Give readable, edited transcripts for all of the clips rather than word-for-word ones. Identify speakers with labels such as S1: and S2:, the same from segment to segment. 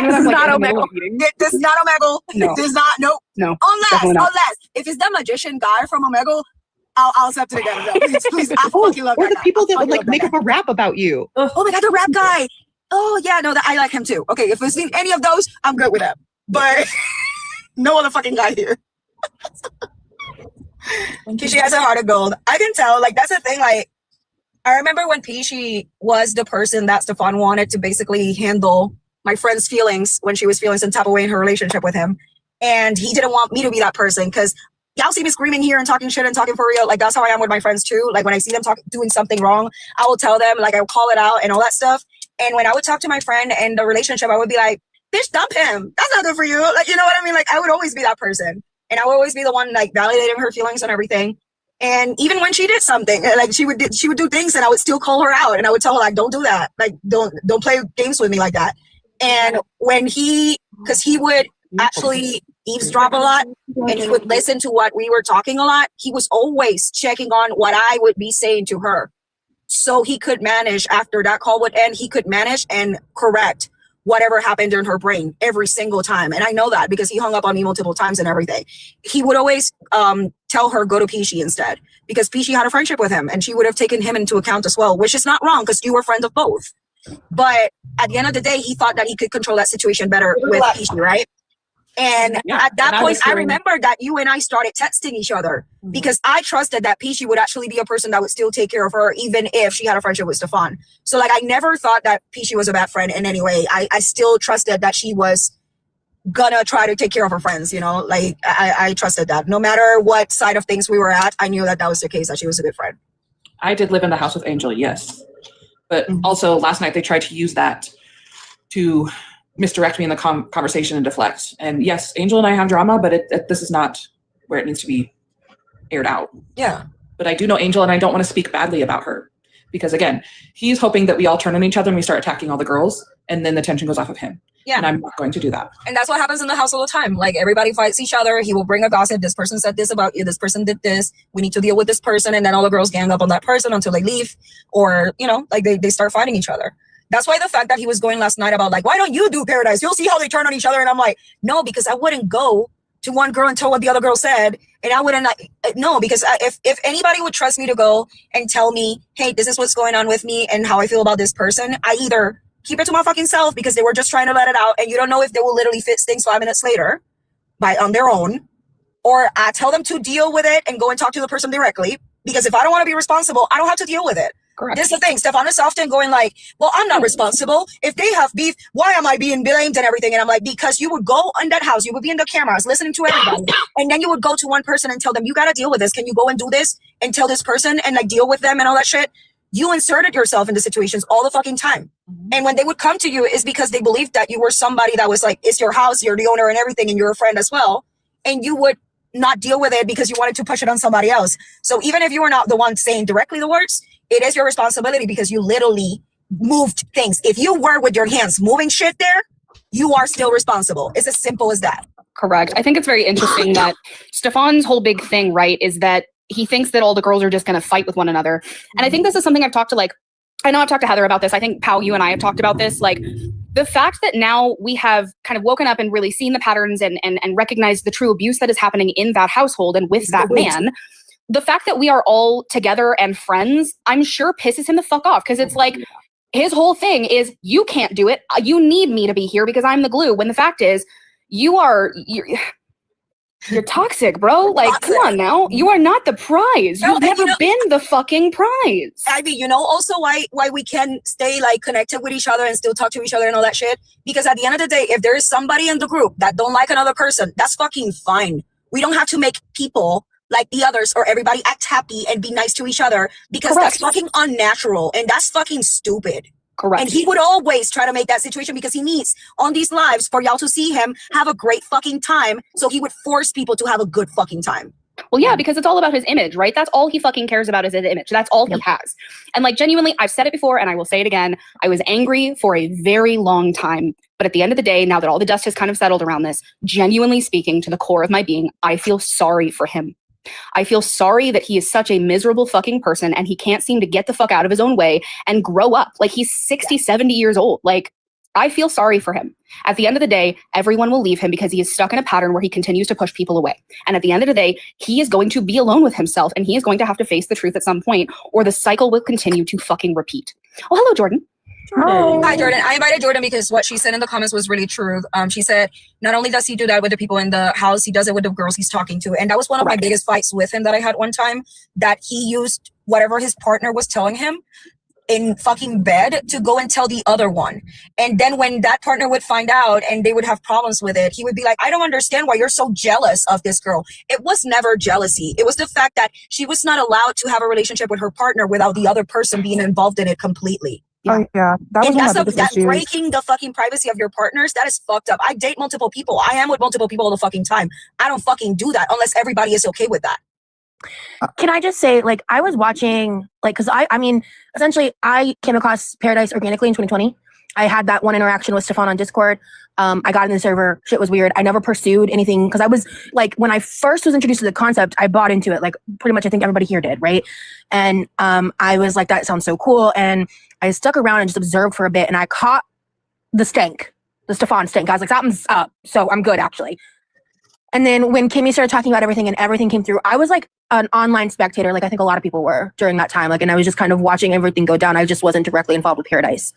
S1: This is not Omegle.
S2: This is not Omegle.
S1: No.
S2: This is not, nope.
S1: No.
S2: Unless, if it's the magician guy from Omegle, I'll accept it again. No, please, I fucking love
S3: or
S2: that
S3: the
S2: guy.
S3: people that
S2: I
S3: would like
S2: fucking
S3: make
S2: love
S3: up a rap about you.
S2: Oh my god, the rap guy. Oh yeah, no, I like him too. Okay, if we've seen any of those, I'm good with them. But no other fucking guy here. She has a heart of gold. I can tell. Like, that's the thing. Like, I remember when Peachy was the person that Stefan wanted to basically handle my friend's feelings when she was feeling some type of way in her relationship with him. And he didn't want me to be that person because y'all see me screaming here and talking shit and talking for real. Like, that's how I am with my friends too. Like, when I see them doing something wrong, I will tell them, like, I will call it out and all that stuff. And when I would talk to my friend and the relationship, I would be like, bitch, dump him. That's not good for you. Like, you know what I mean? Like, I would always be that person. And I would always be the one, like, validating her feelings and everything. And even when she did something, like, she would do things and I would still call her out. And I would tell her, like, don't do that. Like, don't play games with me like that. And when because he would actually eavesdrop a lot and he would listen to what we were talking a lot, he was always checking on what I would be saying to her. So he could manage, after that call would end, he could manage and correct whatever happened in her brain every single time. And I know that because he hung up on me multiple times and everything. He would always tell her, go to Peachy instead, because Peachy had a friendship with him and she would have taken him into account as well, which is not wrong because you were friends of both. But at the end of the day, he thought that he could control that situation better with Peachy, right? And at that point, I remember that you and I started texting each other because I trusted that Peachy would actually be a person that would still take care of her, even if she had a friendship with Stefan. So, like, I never thought that Peachy was a bad friend in any way. I still trusted that she was gonna try to take care of her friends, you know? Like, I trusted that. No matter what side of things we were at, I knew that was the case, that she was a good friend.
S1: I did live in the house with Angel, yes. But also, last night, they tried to use that to misdirect me in the conversation and deflect. And yes, Angel and I have drama, but this is not where it needs to be aired out.
S2: Yeah.
S1: But I do know Angel, and I don't want to speak badly about her. Because again, he's hoping that we all turn on each other and we start attacking all the girls, and then the tension goes off of him. Yeah. And I'm not going to do that.
S2: And that's what happens in the house all the time. Like, everybody fights each other. He will bring a gossip. This person said this about you. This person did this. We need to deal with this person. And then all the girls gang up on that person until they leave. Or, you know, like they start fighting each other. That's why the fact that he was going last night about, like, why don't you do Paradise? You'll see how they turn on each other. And I'm like, no, because I wouldn't go to one girl and tell what the other girl said. And I wouldn't, no, because if anybody would trust me to go and tell me, hey, this is what's going on with me and how I feel about this person, I either keep it to my fucking self because they were just trying to let it out and you don't know if they will literally fix things 5 minutes later on their own, or I tell them to deal with it and go and talk to the person directly, because if I don't want to be responsible, I don't have to deal with it.
S1: Correct.
S2: This is the thing. Stefan is often going like, well, I'm not responsible. If they have beef, why am I being blamed and everything? And I'm like, because you would go in that house, you would be in the cameras listening to everybody, and then you would go to one person and tell them, you got to deal with this. Can you go and do this and tell this person and like deal with them and all that shit? You inserted yourself into situations all the fucking time. And when they would come to you, is because they believed that you were somebody that was like, it's your house, you're the owner and everything, and you're a friend as well. And you would not deal with it because you wanted to push it on somebody else. So even if you were not the one saying directly the words, it is your responsibility because you literally moved things. If you were with your hands moving shit there, you are still responsible. It's as simple as that.
S4: Correct. I think it's very interesting that Stefan's whole big thing, right, is that he thinks that all the girls are just going to fight with one another. And I think this is something I've talked to, like, I know I've talked to Heather about this. I think, Pao, you and I have talked about this. Like, the fact that now we have kind of woken up and really seen the patterns and recognized the true abuse that is happening in that household and with that man, the fact that we are all together and friends, I'm sure pisses him the fuck off. Because it's like, his whole thing is, you can't do it. You need me to be here because I'm the glue. When the fact is, you're toxic, bro. Like, come on now. You are not the prize. You've never been the fucking prize.
S2: I mean, you know, also why we can stay like connected with each other and still talk to each other and all that shit. Because at the end of the day, if there is somebody in the group that don't like another person, that's fucking fine. We don't have to make people like the others or everybody act happy and be nice to each other, because that's fucking unnatural and that's fucking stupid.
S4: Correct.
S2: And he would always try to make that situation, because he needs on these lives for y'all to see him have a great fucking time. So he would force people to have a good fucking time.
S4: Well, yeah, because it's all about his image, right? That's all he fucking cares about is his image. That's all he has. And like, genuinely, I've said it before and I will say it again. I was angry for a very long time. But at the end of the day, now that all the dust has kind of settled around this, genuinely speaking, to the core of my being, I feel sorry for him. I feel sorry that he is such a miserable fucking person and he can't seem to get the fuck out of his own way and grow up. Like, he's 60, 70 years old. Like, I feel sorry for him. At the end of the day, everyone will leave him because he is stuck in a pattern where he continues to push people away. And at the end of the day, he is going to be alone with himself and he is going to have to face the truth at some point, or the cycle will continue to fucking repeat. Oh, hello, Jordan.
S2: Hi, Jordan. I invited Jordan because what she said in the comments was really true. She said, not only does he do that with the people in the house, he does it with the girls he's talking to. And that was one of my biggest fights with him that I had one time, that he used whatever his partner was telling him in fucking bed to go and tell the other one. And then when that partner would find out and they would have problems with it, he would be like, I don't understand why you're so jealous of this girl. It was never jealousy. It was the fact that she was not allowed to have a relationship with her partner without the other person being involved in it completely.
S3: Yeah. Oh, yeah. That was one of the
S2: that breaking the fucking privacy of your partners, that is fucked up. I date multiple people. I am with multiple people all the fucking time. I don't fucking do that unless everybody is okay with that.
S3: Can I just say, like, I was watching, like, because I mean, essentially, I came across PEARADISE organically in 2020. I had that one interaction with Stefan on Discord. I got in the server. Shit was weird. I never pursued anything because I was, like, when I first was introduced to the concept, I bought into it. Like, pretty much I think everybody here did, right? And I was like, that sounds so cool. And I stuck around and just observed for a bit, and I caught the stank, the Stefan stank. I was like, something's up. So I'm good, actually. And then when KIMMMI started talking about everything and everything came through, I was like an online spectator, like I think a lot of people were during that time. Like, and I was just kind of watching everything go down. I just wasn't directly involved with PEARADISE.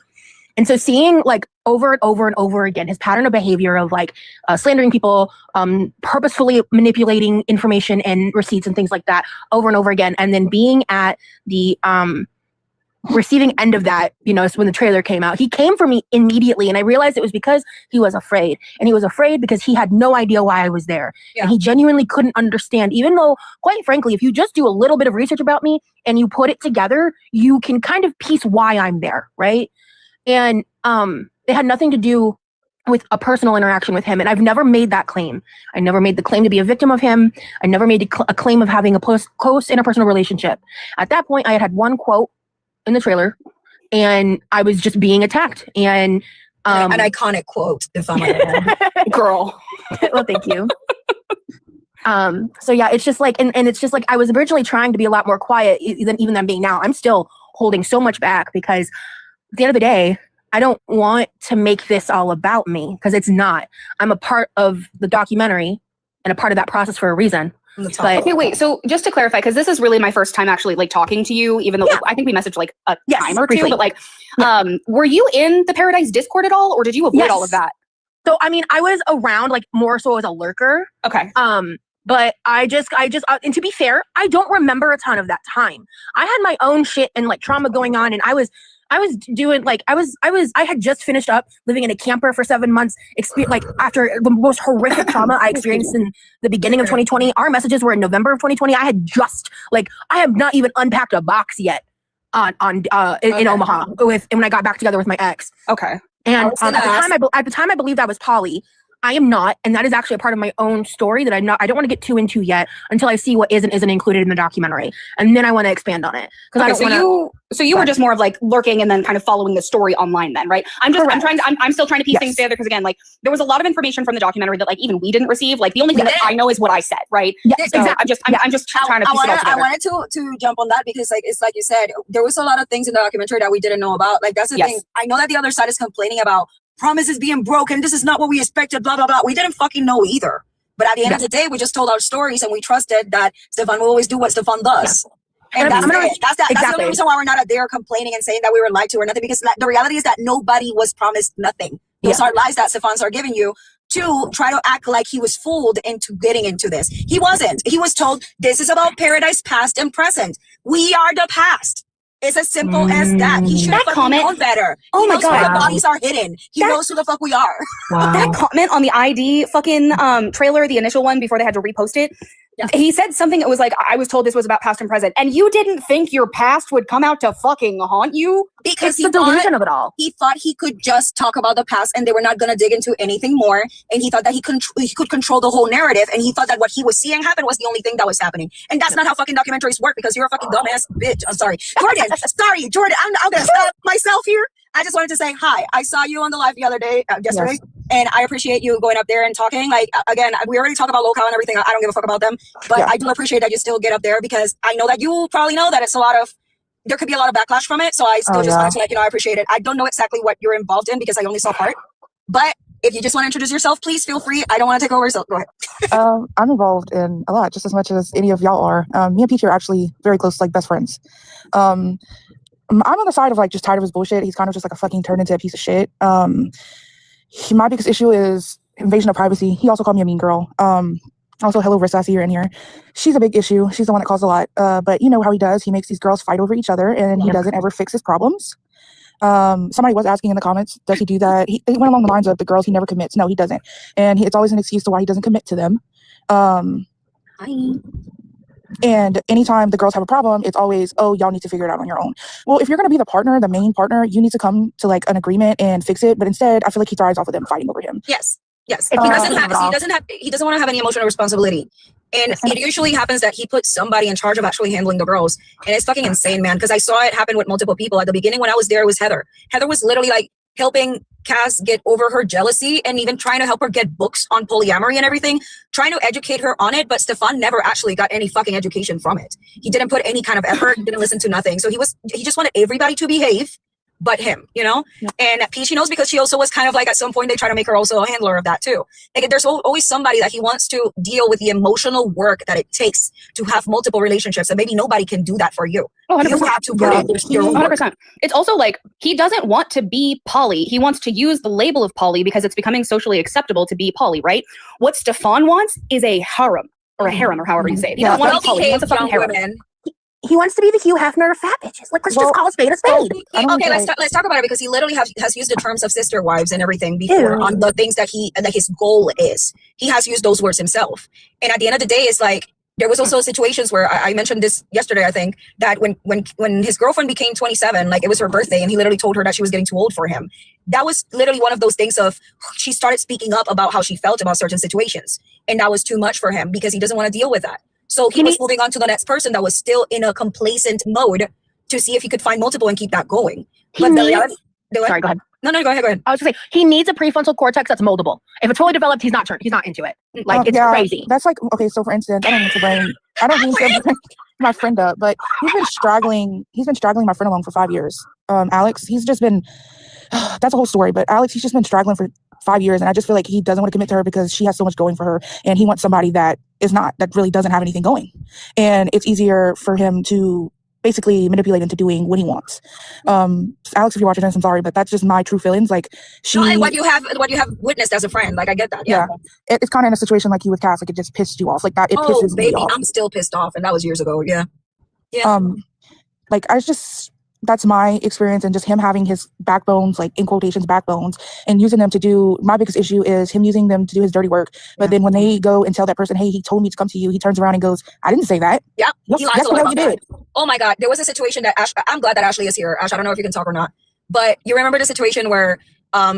S3: And so seeing, like, over and over and over again, his pattern of behavior of, like, slandering people, purposefully manipulating information and receipts and things like that over and over again. And then being at the receiving end of that, you know, so when the trailer came out, he came for me immediately. And I realized it was because he was afraid. And he was afraid because he had no idea why I was there. Yeah. And he genuinely couldn't understand, even though, quite frankly, if you just do a little bit of research about me and you put it together, you can kind of piece why I'm there, right? And it had nothing to do with a personal interaction with him. And I've never made that claim. I never made the claim to be a victim of him. I never made a claim of having a close interpersonal relationship. At that point, I had one quote in the trailer, and I was just being attacked. And
S2: an iconic quote, if I'm
S4: girl.
S3: Well, thank you. So yeah, it's just like, and it's just like, I was originally trying to be a lot more quiet even than being now. I'm still holding so much back because at the end of the day, I don't want to make this all about me, because it's not. I'm a part of the documentary and a part of that process for a reason. But,
S4: okay, wait. So just to clarify, because this is really my first time actually like talking to you, even though I think we messaged like a time or two, but like, were you in the PEARADISE Discord at all, or did you avoid all of that?
S3: So I mean, I was around, like, more so as a lurker.
S4: Okay.
S3: But I just, and to be fair, I don't remember a ton of that time. I had my own shit and, like, trauma going on, and I was doing, like, I had just finished up living in a camper for 7 months, like, after the most horrific trauma I experienced in the beginning of 2020. Our messages were in November of 2020. I had just, like, I have not even unpacked a box yet in Omaha when I got back together with my ex.
S4: Okay.
S3: And at the time I believed I was poly. I am not, and that is actually a part of my own story that I don't want to get too into yet until I see what is and isn't included in the documentary, and then I want to expand on it. Because
S4: so you were just more of like lurking and then kind of following the story online, then, right? I'm still trying to piece things together, because again, like, there was a lot of information from the documentary that, like, even we didn't receive. Like, the only thing that I know is what I said, right?
S3: Yeah,
S4: so
S3: exactly.
S4: I'm just trying to piece it all together.
S2: I wanted to jump on that because, like, it's like you said, there was a lot of things in the documentary that we didn't know about. Like, that's the thing. I know that the other side is complaining about promises being broken. This is not what we expected, blah, blah, blah. We didn't fucking know either. But at the end of the day, we just told our stories, and we trusted that Stefan will always do what Stefan does. And that's the only reason why we're not out there complaining and saying that we were lied to or nothing, because the reality is that nobody was promised nothing. Those are lies that Stefans are giving you to try to act like he was fooled into getting into this. He wasn't. He was told, this is about PEARADISE past and present. We are the past. It's as simple as that. He should have known better.
S4: Oh my God.
S2: The bodies are hidden. He knows who the fuck we are.
S4: Wow. That comment on the ID fucking trailer, the initial one before they had to repost it. Yeah. He said something that was like, I was told this was about past and present, and you didn't think your past would come out to fucking haunt you?
S2: Because
S3: it's the delusion of it all.
S2: He thought he could just talk about the past and they were not going to dig into anything more. And he thought that he could control the whole narrative. And he thought that what he was seeing happen was the only thing that was happening. And that's not how fucking documentaries work, because you're a fucking dumbass bitch. I'm sorry. Jordan, I'm going to stop myself here. I just wanted to say hi. I saw you on the live the other day, yesterday, and I appreciate you going up there and talking. Like, again, we already talk about local and everything. I don't give a fuck about them, but I do appreciate that you still get up there, because I know that you probably know that it's a lot of there could be a lot of backlash from it. So I still just wanted to, like, you know, I appreciate it. I don't know exactly what you're involved in because I only saw part. But if you just want to introduce yourself, please feel free. I don't want to take over, so go ahead.
S5: I'm involved in a lot, just as much as any of y'all are. Me and Peachy are actually very close, like best friends. I'm on the side of like just tired of his bullshit. He's kind of just like a fucking turned into a piece of shit. My biggest issue is invasion of privacy. He also called me a mean girl. Also, hello, Rissa, I see you're in here. She's a big issue. She's the one that caused a lot. But you know how he does. He makes these girls fight over each other, and he doesn't ever fix his problems. Somebody was asking in the comments, does he do that? It went along the lines of the girls he never commits. No, he doesn't. And it's always an excuse to why he doesn't commit to them. And anytime the girls have a problem, it's always, oh, y'all need to figure it out on your own. Well, if you're going to be the partner, the main partner, you need to come to like an agreement and fix it. But instead, I feel like he thrives off of them fighting over him.
S2: Yes. He doesn't want to have any emotional responsibility. And it usually happens that he puts somebody in charge of actually handling the girls. And it's fucking insane, man. Because I saw it happen with multiple people. At the beginning, when I was there, it was Heather. Heather was literally like helping Cass get over her jealousy and even trying to help her get books on polyamory and everything, trying to educate her on it. But Stefan never actually got any fucking education from it. He didn't put any kind of effort, didn't listen to nothing. So he just wanted everybody to behave but him, you know? And Peachy knows because she also was kind of like, at some point, they try to make her also a handler of that too. Like, there's always somebody that he wants to deal with the emotional work that it takes to have multiple relationships, and maybe nobody can do that for you.
S4: Oh, 100%.
S2: You have to put in your own work.
S4: 100%. It's also like, he doesn't want to be poly. He wants to use the label of poly because it's becoming socially acceptable to be poly, right? What Stefan wants is a harem, or a harem, or however you say it. He doesn't want to be poly. He wants a fucking harem.
S2: Women.
S3: He wants to be the Hugh Hefner of fat bitches. Like, let's just call a spade a spade.
S2: Okay, let's talk about it, because he literally has used the terms of sister wives and everything before on the things that his goal is. He has used those words himself. And at the end of the day, it's like, there was also situations where I mentioned this yesterday, I think, that when his girlfriend became 27, like, it was her birthday, and he literally told her that she was getting too old for him. That was literally one of those things of, she started speaking up about how she felt about certain situations. And that was too much for him because he doesn't want to deal with that. So he was moving on to the next person that was still in a complacent mode to see if he could find multiple and keep that going.
S3: Sorry, go ahead.
S2: No, go ahead.
S3: I was just saying, he needs a prefrontal cortex that's moldable. If it's fully developed, he's not into it. Like, it's crazy.
S5: That's like, okay, so for instance, I don't mean to bring my friend up, but he's been straggling my friend along for 5 years. Alex, he's just been, that's a whole story, but Alex, he's just been straggling for 5 years, and I just feel like he doesn't want to commit to her because she has so much going for her, and he wants somebody that really doesn't have anything going. And it's easier for him to basically manipulate into doing what he wants. Alex, if you're watching this, I'm sorry, but that's just my true feelings. Like,
S2: and what you have witnessed as a friend, like, I get that. Yeah.
S5: It's kind of in a situation like you with Cass, like, it just pissed you off. Like, that, it pisses me off.
S2: I'm still pissed off, and that was years ago. Yeah.
S5: Like, that's my experience, and just him having his backbones, like, in quotations, backbones, and using them to do, my biggest issue is him using them to do his dirty work. But then when they go and tell that person, hey, he told me to come to you, he turns around and goes, I didn't say that.
S2: Yeah.
S5: Yes, you did.
S2: Oh my God. There was a situation that I'm glad that Ashley is here. Ash, I don't know if you can talk or not, but you remember the situation where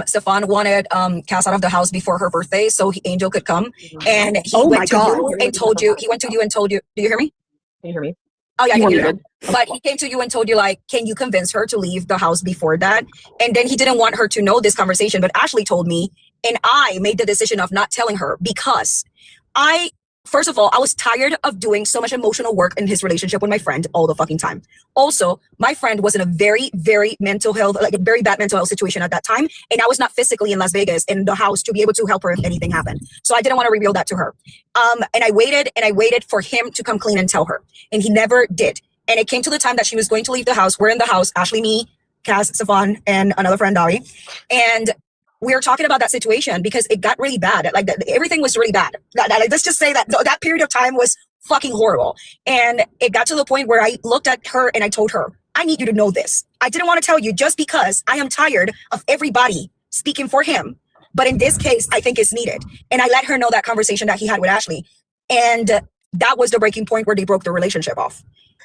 S2: Stefan wanted Cass out of the house before her birthday so Angel could come, and he went to you and told you, do you hear me?
S6: Can you hear me?
S2: Oh yeah, I can hear you. But he came to you and told you, like, can you convince her to leave the house before that? And then he didn't want her to know this conversation, but Ashley told me, and I made the decision of not telling her because first of all, I was tired of doing so much emotional work in his relationship with my friend all the fucking time. Also, my friend was in a very, very mental health, like a very bad mental health situation at that time. And I was not physically in Las Vegas in the house to be able to help her if anything happened. So I didn't want to reveal that to her. And I waited for him to come clean and tell her. And he never did. And it came to the time that she was going to leave the house. We're in the house, Ashley, me, Cass, Stefan, and another friend, Dari. And we were talking about that situation because it got really bad. Like, everything was really bad. Let's just say that period of time was fucking horrible. And it got to the point where I looked at her and I told her, I need you to know this. I didn't want to tell you just because I am tired of everybody speaking for him. But in this case, I think it's needed. And I let her know that conversation that he had with Ashley. And that was the breaking point where they broke the relationship off.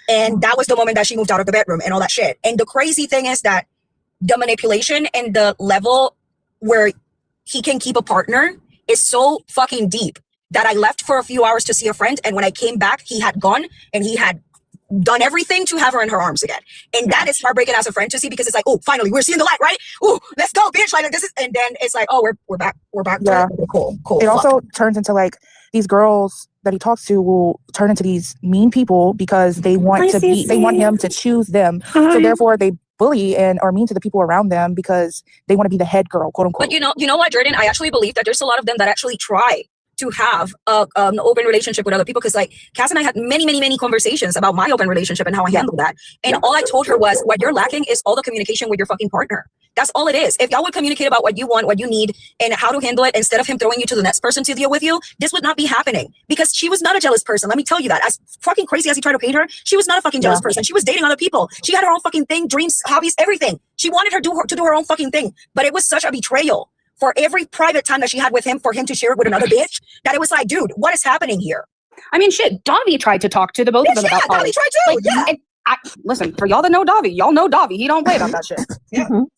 S2: And that was the moment that she moved out of the bedroom and all that shit. And the crazy thing is that the manipulation and the level where he can keep a partner is so fucking deep that I left for a few hours to see a friend. And when I came back, he had gone and he had done everything to have her in her arms again. And that is heartbreaking as a friend to see, because it's like, oh, finally we're seeing the light, right? Oh, let's go, bitch. Like this is, and then it's like, oh, we're back.
S5: Yeah.
S2: Cool.
S5: It also turns into like these girls that he talks to will turn into these mean people because they want they want him to choose them. So therefore they bully and are mean to the people around them because they want to be the head girl, quote unquote.
S2: But you know what, Jordan? I actually believe that there's a lot of them that actually try to have an open relationship with other people, because like Cass and I had many conversations about my open relationship and how I handle that. And all I told her was, what you're lacking is all the communication with your fucking partner. That's all it is. If y'all would communicate about what you want, what you need, and how to handle it, instead of him throwing you to the next person to deal with you, this would not be happening. Because she was not a jealous person. Let me tell you that. As fucking crazy as he tried to paint her, she was not a fucking jealous person. She was dating other people. She had her own fucking thing, dreams, hobbies, everything. She wanted her to do her own fucking thing. But it was such a betrayal for every private time that she had with him, for him to share it with another bitch, that it was like, dude, what is happening here?
S4: I mean, shit, Davi tried to talk to the both of them about
S2: Davi tried to,
S4: listen, for y'all that know Davi, y'all know Davi. He don't play about that shit.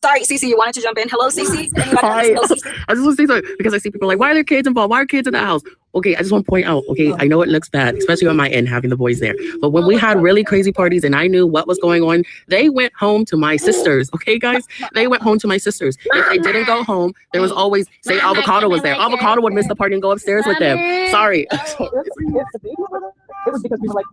S2: Sorry, Cece, you wanted to jump in. Hello, Cece.
S6: Hi. I just want to say something, because I see people like, why are there kids involved? Why are kids in the house? Okay, I just want to point out, okay, I know it looks bad, especially on my end, having the boys there. But when we had really crazy parties and I knew what was going on, they went home to my sisters. Okay, guys? They went home to my sisters. If they didn't go home, there was always, say, Avocado was there. Avocado would miss the party and go upstairs with them. Sorry.
S5: It was because we were like,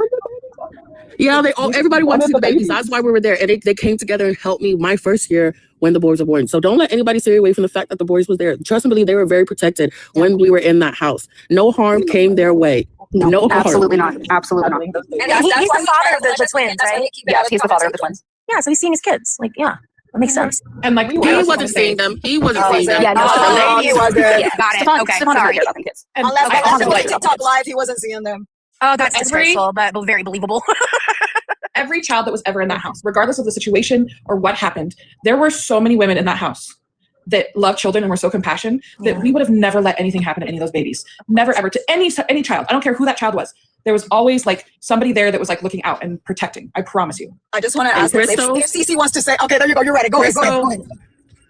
S6: yeah, everybody wanted to see the babies. That's why we were there. And they came together and helped me my first year when the boys were born. So don't let anybody steer away from the fact that the boys was there. Trust and believe, they were very protected when we were in that house. No harm came their way. No harm.
S4: Absolutely not. Absolutely not.
S2: And
S3: He's the father of the twins, right?
S4: Yes, he's the father of the twins.
S3: Yeah, so he's seeing his kids. Like, yeah, that makes sense.
S1: And like,
S6: He wasn't seeing them. He wasn't seeing them.
S4: Yeah, no,
S2: Oh, he wasn't.
S3: Yeah, got it.
S4: Stefan,
S3: Okay,
S4: Stefan doesn't
S3: sorry.
S4: care about the kids.
S1: and
S2: Unless
S1: I also
S2: on
S1: like
S2: TikTok live, he wasn't seeing them.
S3: Oh, that's
S1: Every-
S3: disgraceful, but very believable.
S1: every child that was ever in that house, regardless of the situation or what happened, there were so many women in that house that love children and were so compassionate that we would have never let anything happen to any of those babies. Never, ever, to any child. I don't care who that child was. There was always like somebody there that was like looking out and protecting. I promise you.
S2: I just want to ask this, if Cece wants to say, okay, there you go, you're ready. Go ahead.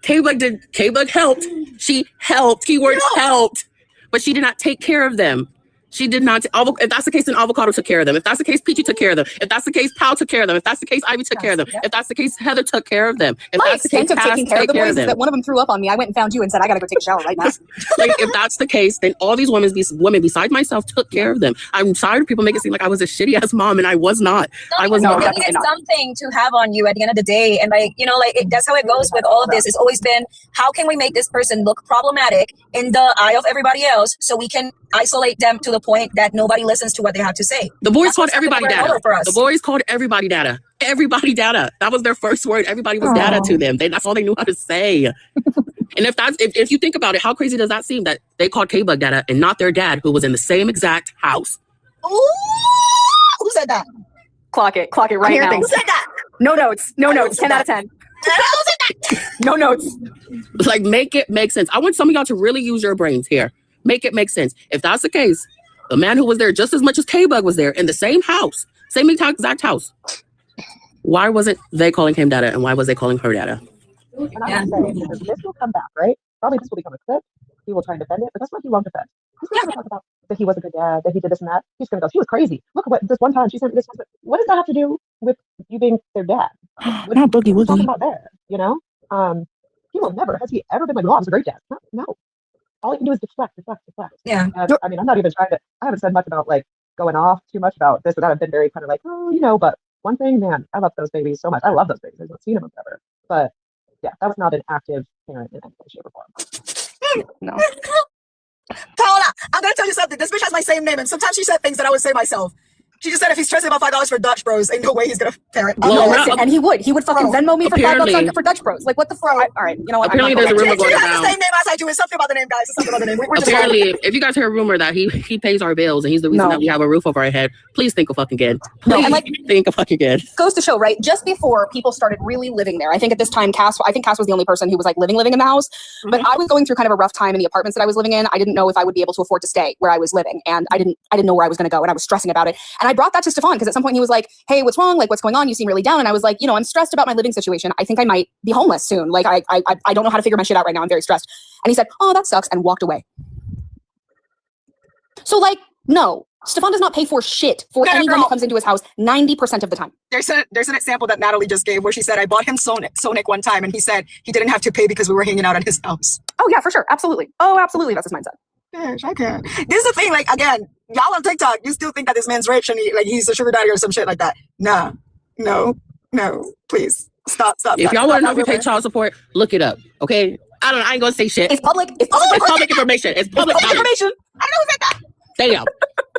S6: K-Bug helped. She helped. Keyword helped. But she did not take care of them. She did not. If that's the case, then Avocado took care of them. If that's the case, Peachy took care of them. If that's the case, Pal took care of them. If that's the case, Ivy took care of them. If that's the case, Heather took care of them. If that's the case,
S4: of
S6: Cass
S4: taking care of the
S6: took care
S4: boys
S6: of
S4: is
S6: them.
S4: that one of them threw up on me. I went and found you and said, I gotta go take a shower right now.
S6: Like, if that's the case, then all these women besides myself took care of them. I'm tired of people making it seem like I was a shitty ass mom, and I was not. I was
S2: No,
S6: not.
S2: you needed something to have on you at the end of the day. And like, you know, like that's how it goes with all of this. It's always been, how can we make this person look problematic in the eye of everybody else so we can isolate them to the point that nobody listens to what they have to say.
S6: The boys
S2: That's
S6: called
S2: what's
S6: everybody
S2: happening
S6: data.
S2: right for us.
S6: The boys called everybody data. Everybody data. That was their first word. Everybody was data to them. That's all they knew how to say. And if you think about it, how crazy does that seem that they called K-Bug data and not their dad, who was in the same exact house?
S2: Ooh, who said that?
S4: Clock it right now.
S2: Who said that?
S4: No notes. 10 out of 10. No notes.
S6: Like, make it make sense. I want some of y'all to really use your brains here. Make it make sense. If that's the case, the man who was there just as much as K-Bug was there in the same house, same exact house, why wasn't they calling him data and why was they calling her data?
S5: And I would say, this will come back, right? Probably this will become a clip. He will try and defend it, but that's what he won't defend. He's not going to talk about that he was a good dad, that he did this and that. He's going to go, she was crazy. Look at what this one time she sent me this. What does that have to do with you being their dad? What
S6: Not Boogie
S5: are you talking
S6: Woogie.
S5: about there? You know? He will never, has he ever been like, oh, I was a great dad? No. All he can do is deflect.
S2: Yeah.
S5: And, I mean, I'm not even trying to, I haven't said much about like going off too much about this or that. I've been very kind of like, oh, you know, but one thing, man, I love those babies so much. I love those babies. I've not seen them forever. But yeah, that was not an active parent in any way, shape, or form.
S4: No.
S2: Paola, I'm gonna tell you something. This bitch has my same name, and sometimes she said things that I would say myself. She just said if he's stressing about $5 for Dutch Bros, ain't no way he's gonna parent.
S6: Well,
S4: No,
S6: not-
S4: listen, and he would fucking Venmo me for
S6: Apparently-
S4: $5 for Dutch Bros. Like, what the fuck? All right, you know what?
S6: Apparently there's a rumor
S2: She
S6: going
S2: has the
S6: around.
S2: same name as I do. It's something about the name, guys. It's something about the name. We're just
S6: Apparently, if you guys hear a rumor that he pays our bills and he's the reason
S4: No.
S6: that we have a roof over our head, please think a fucking again.
S4: No,
S6: Please
S4: and like-
S6: think a fucking again.
S4: Goes to show, right? Just before people started really living there, I think at this time, Cass was the only person who was like living in the house. But I was going through kind of a rough time in the apartments that I was living in. I didn't know if I would be able to afford to stay where I was living, and I didn't know where I was going to go, and I was stressing about it. And I brought that to Stefan because at some point he was like, "Hey, what's wrong? Like, what's going on? You seem really down." And I was like, I'm stressed about my living situation. I think I might be homeless soon. Like, I don't know how to figure my shit out right now. I'm very stressed. And he said, "Oh, that sucks," and walked away. So like, No, Stefan does not pay for shit for
S2: No,
S4: anyone
S2: girl.
S4: that comes into his house 90% of the time.
S2: There's an example that Natalie just gave where she said, I bought him Sonic one time, and he said he didn't have to pay because we were hanging out at his house.
S4: Oh yeah, for sure. Absolutely. Oh, absolutely. That's his mindset.
S2: Gosh, I can't. This is the thing, like, again, y'all on TikTok, you still think that this man's rich and he's a sugar daddy or some shit like that. Nah, no, please. Stop.
S6: If y'all want to know if you pay child support, look it up. Okay? I ain't gonna say shit.
S4: It's public. It's
S2: Oh,
S6: It's public information. It's public knowledge.
S2: information. I don't know who said that.
S6: Damn.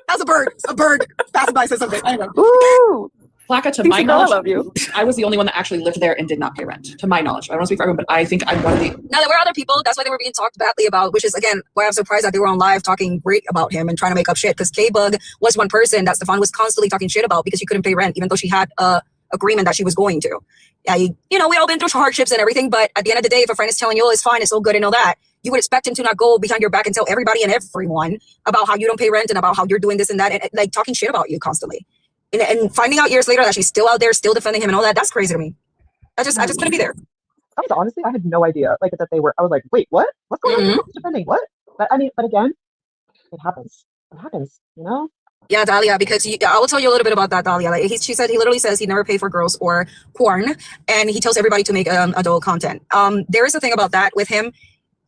S2: That was a bird. A bird passing by said something. Anyway.
S3: Ooh.
S1: Flacca, to
S3: Thanks,
S1: my
S3: girl, I
S1: knowledge,
S3: love you.
S1: I was the only one that actually lived there and did not pay rent. To my knowledge, I don't want to speak for everyone, but I think I'm one of the.
S2: Now, there were other people. That's why they were being talked badly about, which is, again, why I'm surprised that they were on live talking great about him and trying to make up shit. Because K-Bug was one person that Stefan was constantly talking shit about because she couldn't pay rent, even though she had a agreement that she was going to. Yeah, we all been through hardships and everything, but at the end of the day, if a friend is telling you, oh, it's fine, it's all good and all that, you would expect him to not go behind your back and tell everybody and everyone about how you don't pay rent and about how you're doing this and that, and like talking shit about you constantly. And finding out years later that she's still out there, still defending him and all that, that's crazy to me. I just couldn't be there.
S7: Honestly, I had no idea. Like that they were. I was like, wait, what? What's going on? Who's defending what? But I mean, but again, it happens. It happens. You know.
S2: Yeah, Dahlia, because I will tell you a little bit about that, Dahlia. Like she literally says he never paid for girls or porn, and he tells everybody to make adult content. There is a thing about that with him.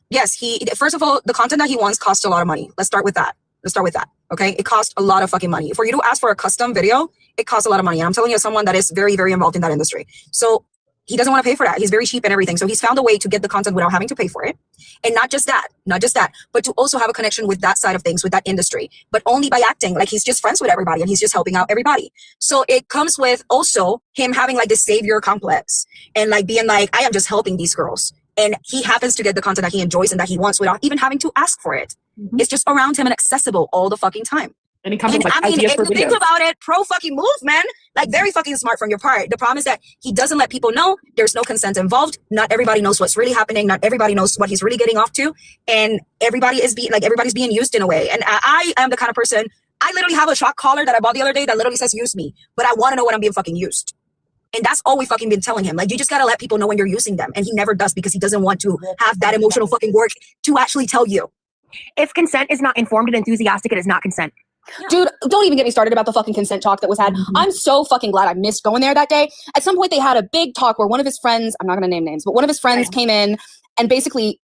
S2: Yes, first of all, the content that he wants costs a lot of money. Let's start with that. Okay, it costs a lot of fucking money. For you to ask for a custom video, it costs a lot of money. And I'm telling you, as someone that is very, very involved in that industry. So he doesn't want to pay for that. He's very cheap and everything. So he's found a way to get the content without having to pay for it. And not just that, but to also have a connection with that side of things, with that industry, but only by acting like he's just friends with everybody and he's just helping out everybody. So it comes with also him having like this savior complex and like being like, I am just helping these girls. And he happens to get the content that he enjoys and that he wants without even having to ask for it. It's just around him and accessible all the fucking time.
S1: And he comes
S2: And
S1: with like
S2: I mean,
S1: ideas
S2: if
S1: for
S2: you think
S1: videos.
S2: about it, pro fucking move, man. Like very fucking smart from your part. The problem is that he doesn't let people know. There's no consent involved. Not everybody knows what's really happening. Not everybody knows what he's really getting off to. And everybody's being used in a way. And I am the kind of person, I literally have a shock collar that I bought the other day that literally says use me. But I want to know when I'm being fucking used. And that's all we fucking been telling him. Like, you just gotta let people know when you're using them. And he never does because he doesn't want to have that emotional fucking work to actually tell you.
S3: If consent is not informed and enthusiastic, it is not consent.
S4: Dude, don't even get me started about the fucking consent talk that was had. I'm so fucking glad I missed going there that day. At some point, they had a big talk where one of his friends, I'm not going to name names, but one of his friends came in and basically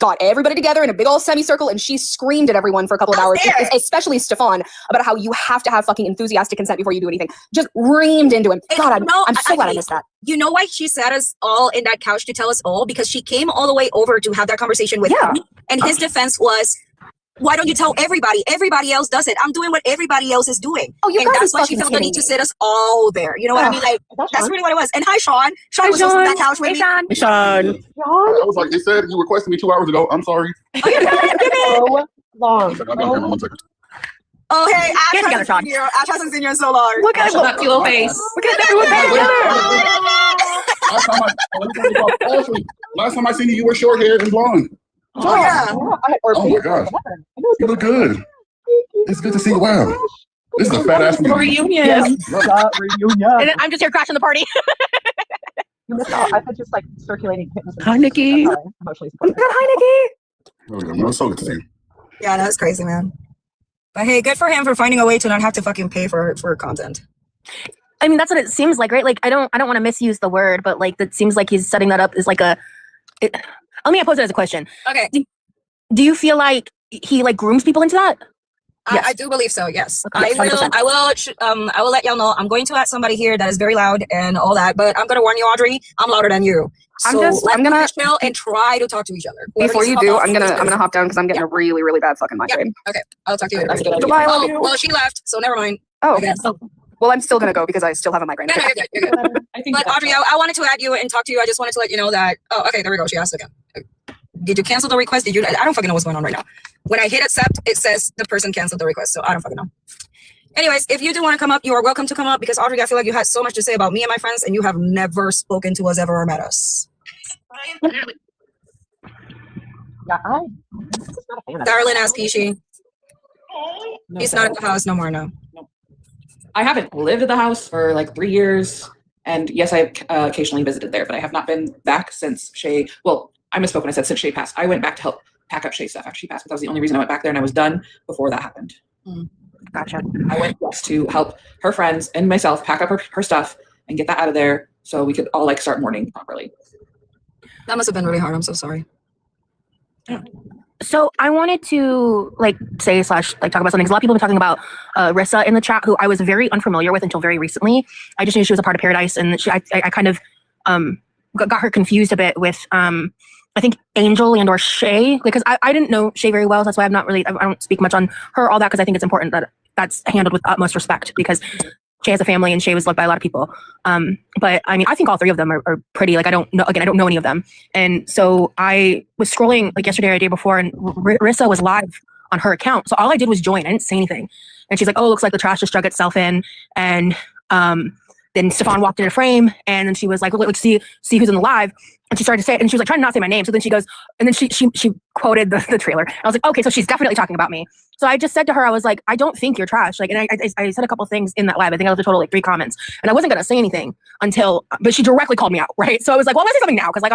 S4: got everybody together in a big old semicircle, and she screamed at everyone for a couple of hours, especially Stefan, about how you have to have fucking enthusiastic consent before you do anything. Just reamed into him. God, I'm so glad I missed that.
S2: You know why she sat us all in that couch to tell us all? Because she came all the way over to have that conversation with him. And his defense was, why don't you tell everybody? Everybody else does it. I'm doing what everybody else is doing.
S4: Oh, you
S2: and
S4: guys
S2: that's why she felt the need to sit us all there. You know what I mean? Like, that's really what it was. And hi, Sean. Sean was just on that couch with me.
S3: Sean.
S6: Hey, Sean.
S8: I was like, it said you requested me 2 hours ago. I'm sorry.
S7: So long.
S8: One second, I'm down here, 1 second.
S2: Oh, hey, Ash
S3: Get together,
S2: hasn't
S3: Sean.
S2: seen you. Ash hasn't seen you in so long.
S3: Look at
S1: That little face.
S3: Look at everyone back together.
S8: Last time I seen you, you were short haired and blonde.
S2: Oh, yeah.
S8: Oh my gosh. You look good. It's good to see you. Wow. This is a fat ass
S1: Reunion.
S7: Reunion.
S3: And then I'm just here crashing the party.
S7: You missed out. I've been just like circulating kittens.
S6: Hi, Nikki.
S7: Emotionally supported.
S3: Hi, Nikki.
S8: It was so good to see you.
S2: Yeah, that's crazy, man. But hey, good for him for finding a way to not have to fucking pay for content.
S3: I mean, that's what it seems like, right? Like, I don't want to misuse the word, but like, that seems like he's setting that up as like let me pose it as a question.
S2: Okay.
S3: Do you feel like he like grooms people into that? Yes.
S2: I do believe so. Yes,
S3: Yes, 100%.
S2: I will let y'all know. I'm going to add somebody here that is very loud and all that, but I'm gonna warn you, Audrey. I'm louder than you. So
S4: I'm gonna
S2: chill and try to talk to each other.
S4: Before you
S2: Whoever's
S4: do,
S2: up,
S4: I'm gonna hop down because I'm getting a really, really bad fucking migraine.
S2: Okay, I'll talk to you later.
S1: That's a good idea.
S3: Goodbye, I love you.
S2: Well, she left, so never mind.
S4: Oh,
S2: I guess.
S4: well, I'm still gonna go because I still have a migraine.
S2: No, you're good.
S1: I think
S2: But
S1: that's
S2: Audrey, I wanted to add you and talk to you. I just wanted to let you know that. Oh, okay, there we go. She asked again. Did you cancel the request? Did you? I don't fucking know what's going on right now. When I hit accept, it says the person canceled the request. So I don't fucking know. Anyways, if you do want to come up, you are welcome to come up because Audrey, I feel like you had so much to say about me and my friends, and you have never spoken to us ever or met us.
S7: Yeah, I'm just not a fan of
S2: Darlin asked Pishi.
S1: No,
S2: He's not at the house no more now.
S1: I haven't lived at the house for like 3 years. And yes, I occasionally visited there, but I have not been back since Shay. Well, I misspoke when I said since Shay passed. I went back to help pack up Shay's stuff after she passed, but that was the only reason I went back there, and I was done before that happened.
S3: Gotcha.
S1: I went west to help her friends and myself pack up her stuff and get that out of there so we could all like start mourning properly.
S2: That must have been really hard. I'm so sorry.
S1: Yeah.
S3: So I wanted to like say / like talk about something. 'Cause a lot of people have been talking about RISSA in the chat, who I was very unfamiliar with until very recently. I just knew she was a part of PEARADISE, and I kind of got her confused a bit with I think Angel and or SHAYE, because I didn't know SHAYE very well. So that's why I don't speak much on her, all that, because I think it's important that that's handled with utmost respect, because SHAYE has a family and SHAYE was loved by a lot of people. But I mean, I think all three of them are pretty, like, I don't know any of them. And so I was scrolling like yesterday or the day before, and RISSA was live on her account. So all I did was join. I didn't say anything. And she's like, oh, looks like the trash just drug itself in. And then Stefan walked into frame, and then she was like, look, see who's in the live. And she started to say it, and she was like trying to not say my name. So then she goes, and then she quoted the trailer. And I was like, okay, so she's definitely talking about me. So I just said to her, I was like, I don't think you're trash. Like, and I said a couple of things in that live. I think I was a total like 3 comments, and I wasn't gonna say anything but she directly called me out, right? So I was like, well, I'm gonna say something now, because like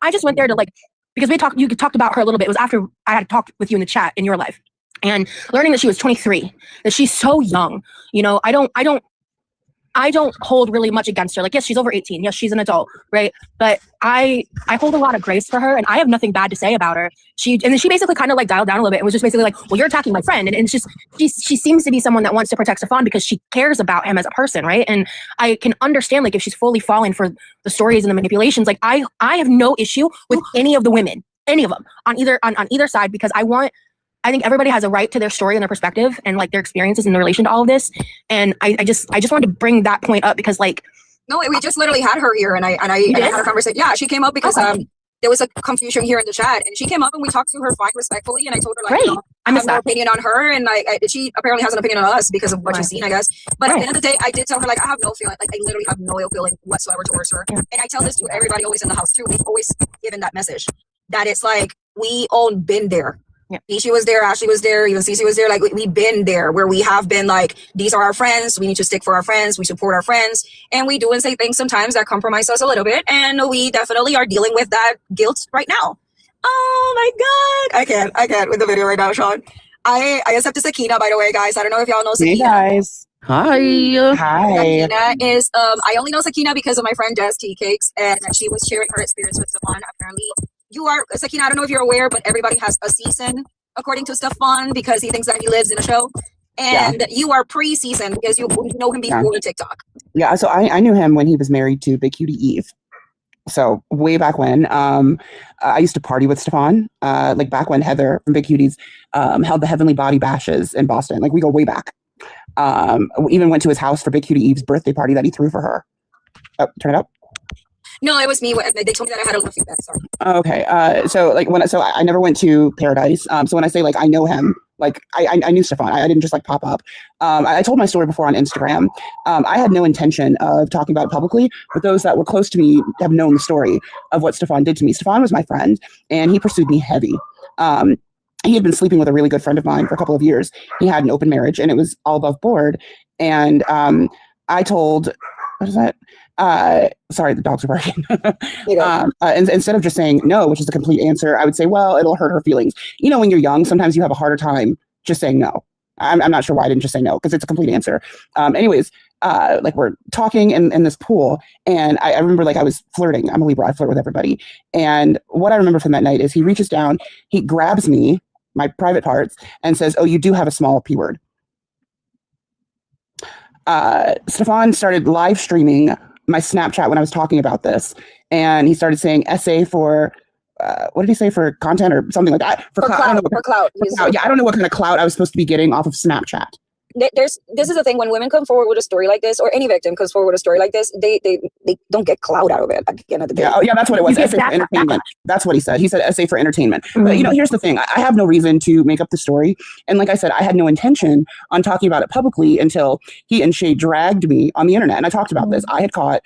S3: I just went there to like, because you talked about her a little bit. It was after I had talked with you in the chat in your life, and learning that she was 23, that she's so young. You know, I don't hold really much against her. Like, yes, she's over 18. Yes, she's an adult, right? But I hold a lot of grace for her, and I have nothing bad to say about her. And then she basically kind of like dialed down a little bit and was just basically like, well, you're attacking my friend. And it's just, she seems to be someone that wants to protect Stefan because she cares about him as a person, right? And I can understand, like, if she's fully falling for the stories and the manipulations, like I have no issue with any of the women, any of them on either side, because I think everybody has a right to their story and their perspective and like their experiences in relation to all of this. And I just wanted to bring that point up, because like,
S2: No, we just literally had her here, and I had a conversation. Yeah, she came up because there was a confusion here in the chat, and she came up and we talked to her fine respectfully, and I told her like,
S3: Great.
S2: you know, I have no opinion on her, and she apparently has an opinion on us because of what she's seen, I guess. But at the end of the day, I did tell her like, I have no feeling, like I literally have no ill feeling whatsoever towards her. And I tell this to everybody always in the house too. We've always given that message that it's like, we all been there.
S3: Yeah.
S2: Ishi was there, Ashley was there, even Cece was there. Like, we've been there where we have been like, these are our friends, we need to stick for our friends, we support our friends, and we do and say things sometimes that compromise us a little bit, and we definitely are dealing with that guilt right now. Oh my god, I can't with the video right now, Sean. I accepted Sakina, by the way, guys. I don't know if y'all know Sakina.
S7: Hey guys.
S6: Hi.
S7: Hi.
S2: Sakina is I only know Sakina because of my friend Jazz Tea Cakes, and she was sharing her experience with Stefan. Apparently, you are Sakina. I don't know if you're aware, but everybody has a season according to Stefan, because he thinks that he lives in a show. And you are pre-season because you know him before TikTok.
S9: Yeah, so I knew him when he was married to Big Cutie Eve. So way back when, I used to party with Stefan, like back when Heather from Big Cuties held the Heavenly Body Bashes in Boston. Like, we go way back. We even went to his house for Big Cutie Eve's birthday party that he threw for her. Oh, turn it up.
S2: No, it was me. They told me that I had a lot of feedback. Sorry.
S9: Okay. So like I never went to PEARADISE. So when I say like I know him, like I knew Stefan. I didn't just like pop up. I told my story before on Instagram. I had no intention of talking about it publicly, but those that were close to me have known the story of what Stefan did to me. Stefan was my friend, and he pursued me heavy. He had been sleeping with a really good friend of mine for a couple of years. He had an open marriage, and it was all above board. And I told, what is that? Sorry, the dogs are barking. And instead of just saying no, which is a complete answer, I would say, well, it'll hurt her feelings. You know, when you're young, sometimes you have a harder time just saying no. I'm not sure why I didn't just say no, because it's a complete answer. Anyways, like, we're talking in this pool, and I remember, like, I was flirting. I'm a Libra, I flirt with everybody. And what I remember from that night is he reaches down, he grabs me, my private parts, and says, oh, you do have a small P word. Stefan started live streaming my Snapchat when I was talking about this, and he started saying essay for what did he say, for content or something like that? For clout. Yeah, I don't know what kind of clout I was supposed to be getting off of Snapchat.
S2: This is the thing, when women come forward with a story like this, or any victim comes forward with a story like this, they don't get clout out of it at the end of the day.
S9: Yeah, that's what it was. Essay for entertainment. That's what he said. He said essay for entertainment. Mm-hmm. But you know, here's the thing. I have no reason to make up the story. And like I said, I had no intention on talking about it publicly until he and SHAYE dragged me on the internet. And I talked about this. I had caught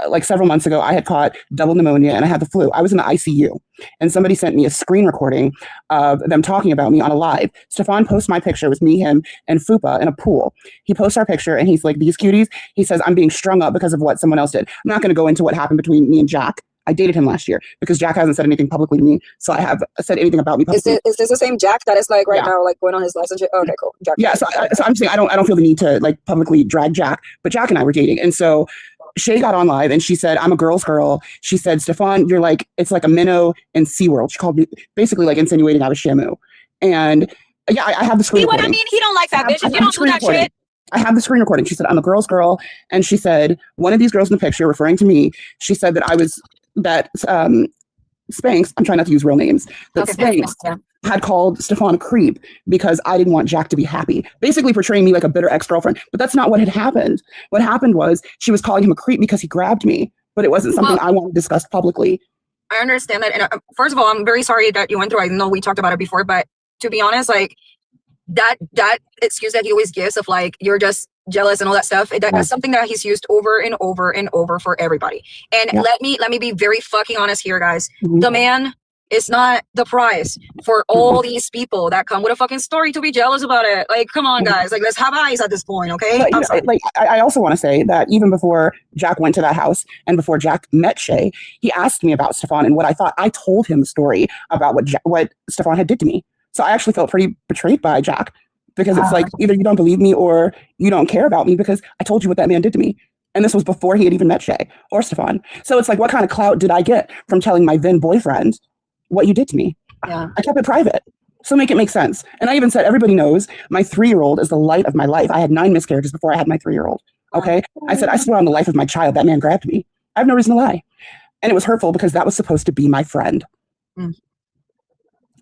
S9: like several months ago, I had caught double pneumonia and I had the flu. I was in the ICU, and somebody sent me a screen recording of them talking about me on a live. Stefan posts my picture with me, him, and Fupa in a pool. He posts our picture and he's like, these cuties, he says, I'm being strung up because of what someone else did. I'm not going to go into what happened between me and Jack. I dated him last year because Jack hasn't said anything publicly to me. So I have said anything about me publicly.
S2: Is this the same Jack that is like right
S9: Yeah.
S2: now, like going on his lives and shit? Okay, cool. Jack.
S9: Yeah, so I'm saying I don't feel the need to like publicly drag Jack, but Jack and I were dating, and so Shay got on live and she said, "I'm a girl's girl." She said, "Stefan, you're like it's like a minnow in SeaWorld." She called me basically like insinuating I was Shamu, and yeah, I have the screen
S2: See what I
S9: recording.
S2: mean? He don't like fat
S9: I have-
S2: bitches.
S9: I
S2: You
S9: have
S2: don't
S9: the
S2: do
S9: screen
S2: that
S9: recording.
S2: shit.
S9: I have the screen recording. She said, "I'm a girl's girl," and she said one of these girls in the picture, referring to me, she said that I was that Spanx. I'm trying not to use real names. That Spanx
S2: Yeah.
S9: had called Stefan a creep because I didn't want Jack to be happy, basically portraying me like a bitter ex-girlfriend. But that's not what had happened. What happened was she was calling him a creep because he grabbed me, but it wasn't something I wanted discussed publicly.
S2: I understand that. And first of all, I'm very sorry that you went through. I know we talked about it before, but to be honest, like that excuse that he always gives of like you're just jealous and all that stuff, that's something that he's used over and over and over for everybody. And let me be very fucking honest here, guys. The man is not the prize for all these people that come with a fucking story to be jealous about it. Like, come on, guys. Like, let's have eyes at this point, okay?
S9: But, you know, like, I also want to say that even before Jack went to that house and before Jack met Shay, he asked me about Stefan and what I thought. I told him the story about what Stefan had did to me. So I actually felt pretty betrayed by Jack because it's like either you don't believe me or you don't care about me because I told you what that man did to me. And this was before he had even met Shay or Stefan. So it's like, what kind of clout did I get from telling my then boyfriend what you did to me?
S2: Yeah.
S9: I kept it private. So make it make sense. And I even said, everybody knows my 3-year-old is the light of my life. I had 9 miscarriages before I had my 3-year-old. Okay. I said, I swear on the life of my child, that man grabbed me. I have no reason to lie. And it was hurtful because that was supposed to be my friend.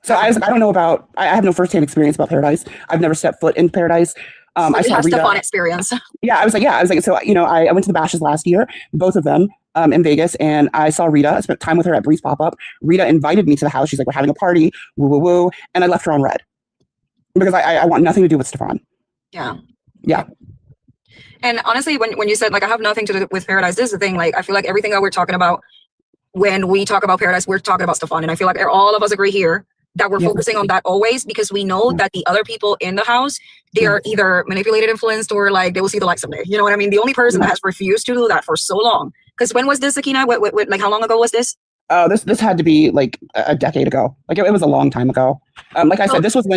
S9: So I don't know about, I have no firsthand experience about PEARADISE. I've never stepped foot in PEARADISE. I saw Rita.
S2: Stefan experience.
S9: Yeah, I was like, so, you know, I went to the bashes last year, both of them in Vegas, and I saw Rita. I spent time with her at Breeze Pop-Up. Rita invited me to the house. She's like, we're having a party, woo, woo, woo. And I left her on red because I want nothing to do with Stefan.
S2: Yeah.
S9: Yeah.
S2: And honestly, when you said, like, I have nothing to do with PEARADISE, this is the thing. Like, I feel like everything that we're talking about, when we talk about PEARADISE, we're talking about Stefan. And I feel like all of us agree here that we're focusing on that always because we know that the other people in the house, they are either manipulated, influenced, or like they will see the light someday. You know what I mean? The only person that has refused to do that for so long. Because when was this, Akina? What, like, how long ago was this?
S9: Oh, this had to be like a decade ago. Like it was a long time ago. Like I said, this was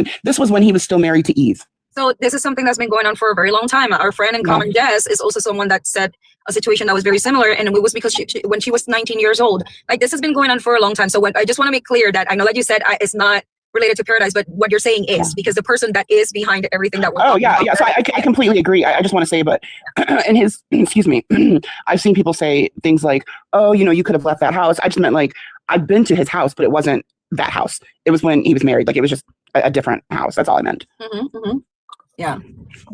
S9: when he was still married to Eve.
S2: So this is something that's been going on for a very long time. Our friend in common, Des, is also someone that said a situation that was very similar, and it was because when she was 19 years old. Like, this has been going on for a long time. So I just want to make clear that I know that you said it's not related to PEARADISE, but what you're saying is because the person that is behind everything that we're talking about.
S9: So I completely agree. I just want to say, but in his, excuse me, I've seen people say things like, oh, you know, you could have left that house. I just meant like, I've been to his house, but it wasn't that house. It was when he was married. Like, it was just a different house. That's all I meant.
S2: Yeah.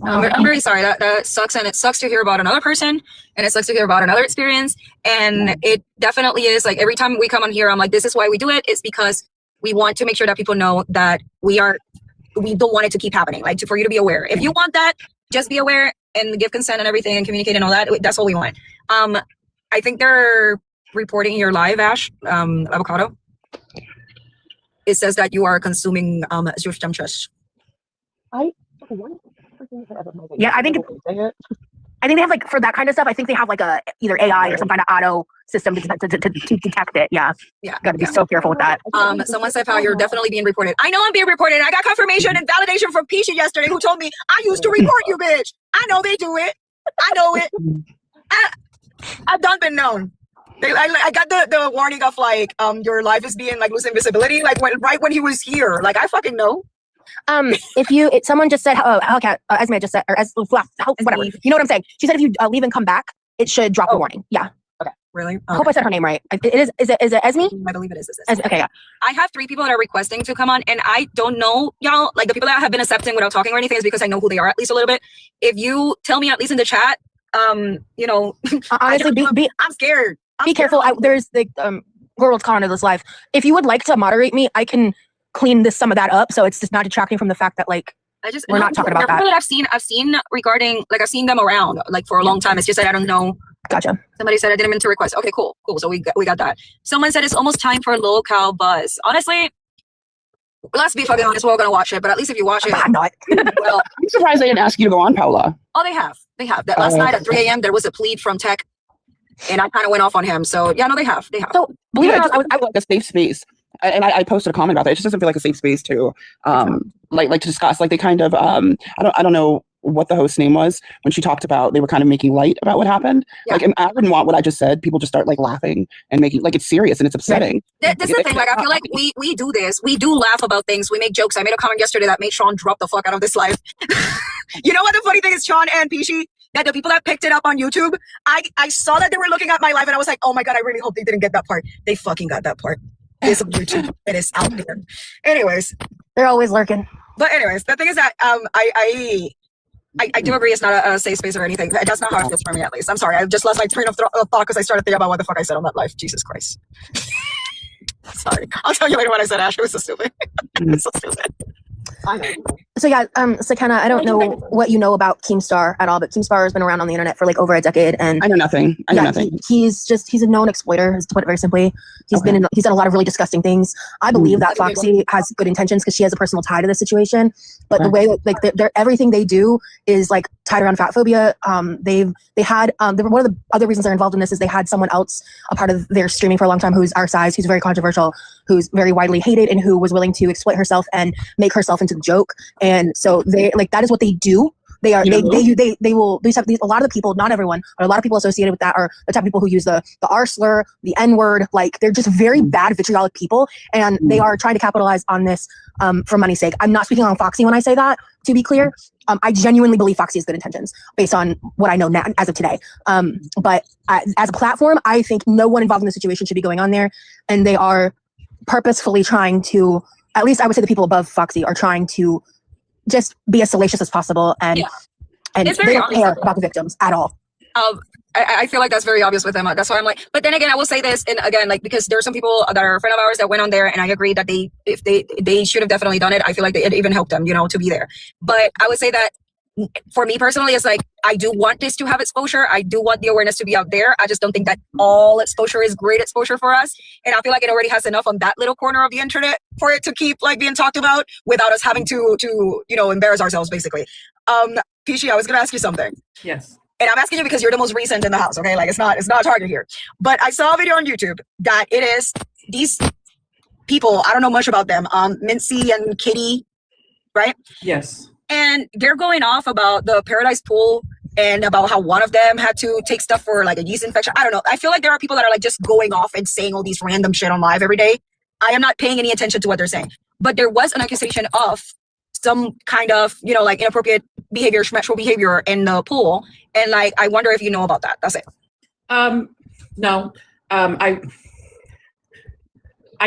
S2: I'm very sorry. That sucks. And it sucks to hear about another person, and it sucks to hear about another experience. And it definitely is like, every time we come on here, I'm like, this is why we do it. It's because we want to make sure that people know that we don't want it to keep happening. Like, for you to be aware. If you want that, just be aware and give consent and everything and communicate and all that. That's all we want. I think they're reporting your live, Ash, avocado. It says that you are consuming substances.
S3: Yeah, I think they have like, for that kind of stuff, I think they have like either AI or some kind of auto system to detect it. Yeah. Gotta be so careful with that.
S2: Someone said how you're definitely being reported. I know I'm being reported. I got confirmation and validation from Pisha yesterday, who told me I used to report you, bitch. I know they do it. I know it. I've done been known. I got the warning of like, your life is being like losing visibility, like right when he was here. Like, I fucking know.
S3: If someone just said, Esme just said, or whatever, you know what I'm saying? She said if you leave and come back, it should drop a warning. Yeah.
S2: Okay. Really? Okay.
S3: I hope I said her name right. Is it Esme?
S2: I believe it is.
S3: Okay. Yeah.
S2: I have 3 people that are requesting to come on, and I don't know, y'all, like the people that have been accepting without talking or anything is because I know who they are at least a little bit. If you tell me at least in the chat, you know,
S3: honestly,
S2: I'm scared.
S3: Be careful. There's the girls calling to this live. If you would like to moderate me, I can clean some of that up, so it's just not detracting from the fact that like we're not talking about that.
S2: That I've seen regarding, like, I've seen them around like for a long time. It's just that I don't know.
S3: Gotcha.
S2: Somebody said I didn't mean to request. Okay, cool. So we got that. Someone said it's almost time for low-cal buzz. Honestly, let's be fucking honest. We're all gonna watch it, but at least if you watch it,
S3: I'm not.
S2: Well,
S9: I'm surprised they didn't ask you to go on, Paola.
S2: Oh, they have. That last night at 3 a.m. there was a plead from Tech and I kind of went off on him. So yeah, no, they have.
S3: So believe it or
S9: Yeah,
S3: not,
S9: I like a safe space. And I posted a comment about that. It just doesn't feel like a safe space to like to discuss. Like they kind of I don't know what the host's name was when she talked about they were kind of making light about what happened.
S2: Yeah.
S9: Like, and I wouldn't want what I just said. People just start like laughing and making like it's serious and it's upsetting.
S2: This is the thing. Like I feel like we do this. We do laugh about things. We make jokes. I made a comment yesterday that made Sean drop the fuck out of this live. You know what the funny thing is, Sean and Peachy? That the people that picked it up on YouTube, I saw that they were looking at my live and I was like, oh my God, I really hope they didn't get that part. They fucking got that part. It's on YouTube. It is out there. Anyways.
S3: they're always lurking.
S2: But anyways, the thing is that I do agree it's not a safe space or anything. That's not how it feels for me, at least. I'm sorry. I just lost my train of thought because I started thinking about what the fuck I said on that live. Jesus Christ. Sorry. I'll tell you later what I said, Ash. It was so stupid. It was so stupid.
S7: I know.
S3: So yeah, Sakana, I don't know what you know about Keemstar at all, but Keemstar has been around on the internet for like over a decade, and
S9: I know nothing. I know nothing.
S3: He's a known exploiter, to put it very simply. He's done a lot of really disgusting things. I believe that FOXXY has good intentions because she has a personal tie to the situation, but the way like everything they do is like tied around fat phobia. They had one of the other reasons they're involved in this is they had someone else a part of their streaming for a long time who's our size, who's very controversial, who's very widely hated, and who was willing to exploit herself and make herself into the joke. And so they like that is what they do. They are they will a lot of the people, not everyone, but a lot of people associated with that are the type of people who use the R slur, the N word. Like they're just very bad vitriolic people, and they are trying to capitalize on this for money's sake. I'm not speaking on FOXXY when I say that, to be clear. I genuinely believe FOXXY has good intentions based on what I know now as of today. But as a platform, I think no one involved in the situation should be going on there, and they are purposefully trying to, at least I would say the people above FOXXY are trying to just be as salacious as possible, and they don't care about the victims at all.
S2: I feel like that's very obvious with them. That's why I'm like, but then again, I will say this, and again, like, because there are some people that are a friend of ours that went on there, and I agree that if they should have definitely done it. I feel like it even helped them, to be there. But I would say that for me personally, it's like, I do want this to have exposure. I do want the awareness to be out there. I just don't think that all exposure is great exposure for us. And I feel like it already has enough on that little corner of the internet for it to keep like being talked about without us having to embarrass ourselves, basically. Peachy, I was going to ask you something.
S1: Yes.
S2: And I'm asking you because you're the most recent in the house, okay? Like it's not Target here. But I saw a video on YouTube that it is these people, I don't know much about them, Mincy and Kitty, right?
S1: Yes.
S2: And they're going off about the PEARADISE pool and about how one of them had to take stuff for like a yeast infection. I don't know. I feel like there are people that are like just going off and saying all these random shit on live every day. I am not paying any attention to what they're saying. But there was an accusation of some kind of, like inappropriate behavior, sexual behavior in the pool. And like, I wonder if you know about that. That's it.
S1: No. I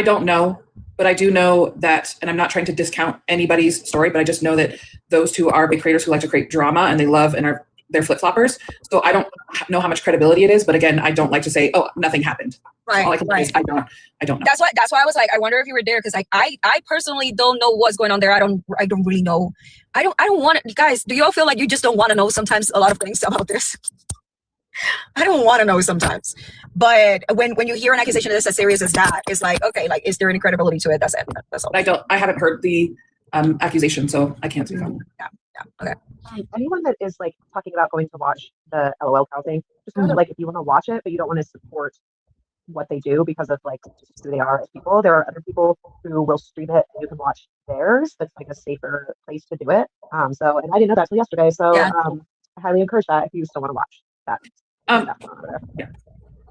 S1: don't know, but I do know that, and I'm not trying to discount anybody's story, but I just know that those two are big creators who like to create drama, and they love and they're flip-floppers. So I don't know how much credibility it is, but again, I don't like to say, oh, nothing happened.
S2: Right.
S1: All I can say is I don't know.
S2: That's why I was like, I wonder if you were there, because like I personally don't know what's going on there. I don't really know. I don't want to, guys, do you all feel like you just don't want to know sometimes a lot of things about this? I don't want to know sometimes. But when you hear an accusation that's as serious as that, it's like, okay, like, is there any credibility to it? That's it. That's all.
S1: I haven't heard the accusation, so I can't speak on it.
S2: Yeah. Okay.
S7: Anyone that is like talking about going to watch the LOL cow thing, just kind of like, if you want to watch it, but you don't want to support what they do because of like just who they are as people, there are other people who will stream it and you can watch theirs. That's like a safer place to do it. So, and I didn't know that until yesterday. So
S2: yeah.
S7: I highly encourage that if you still want to watch that.
S1: Yeah.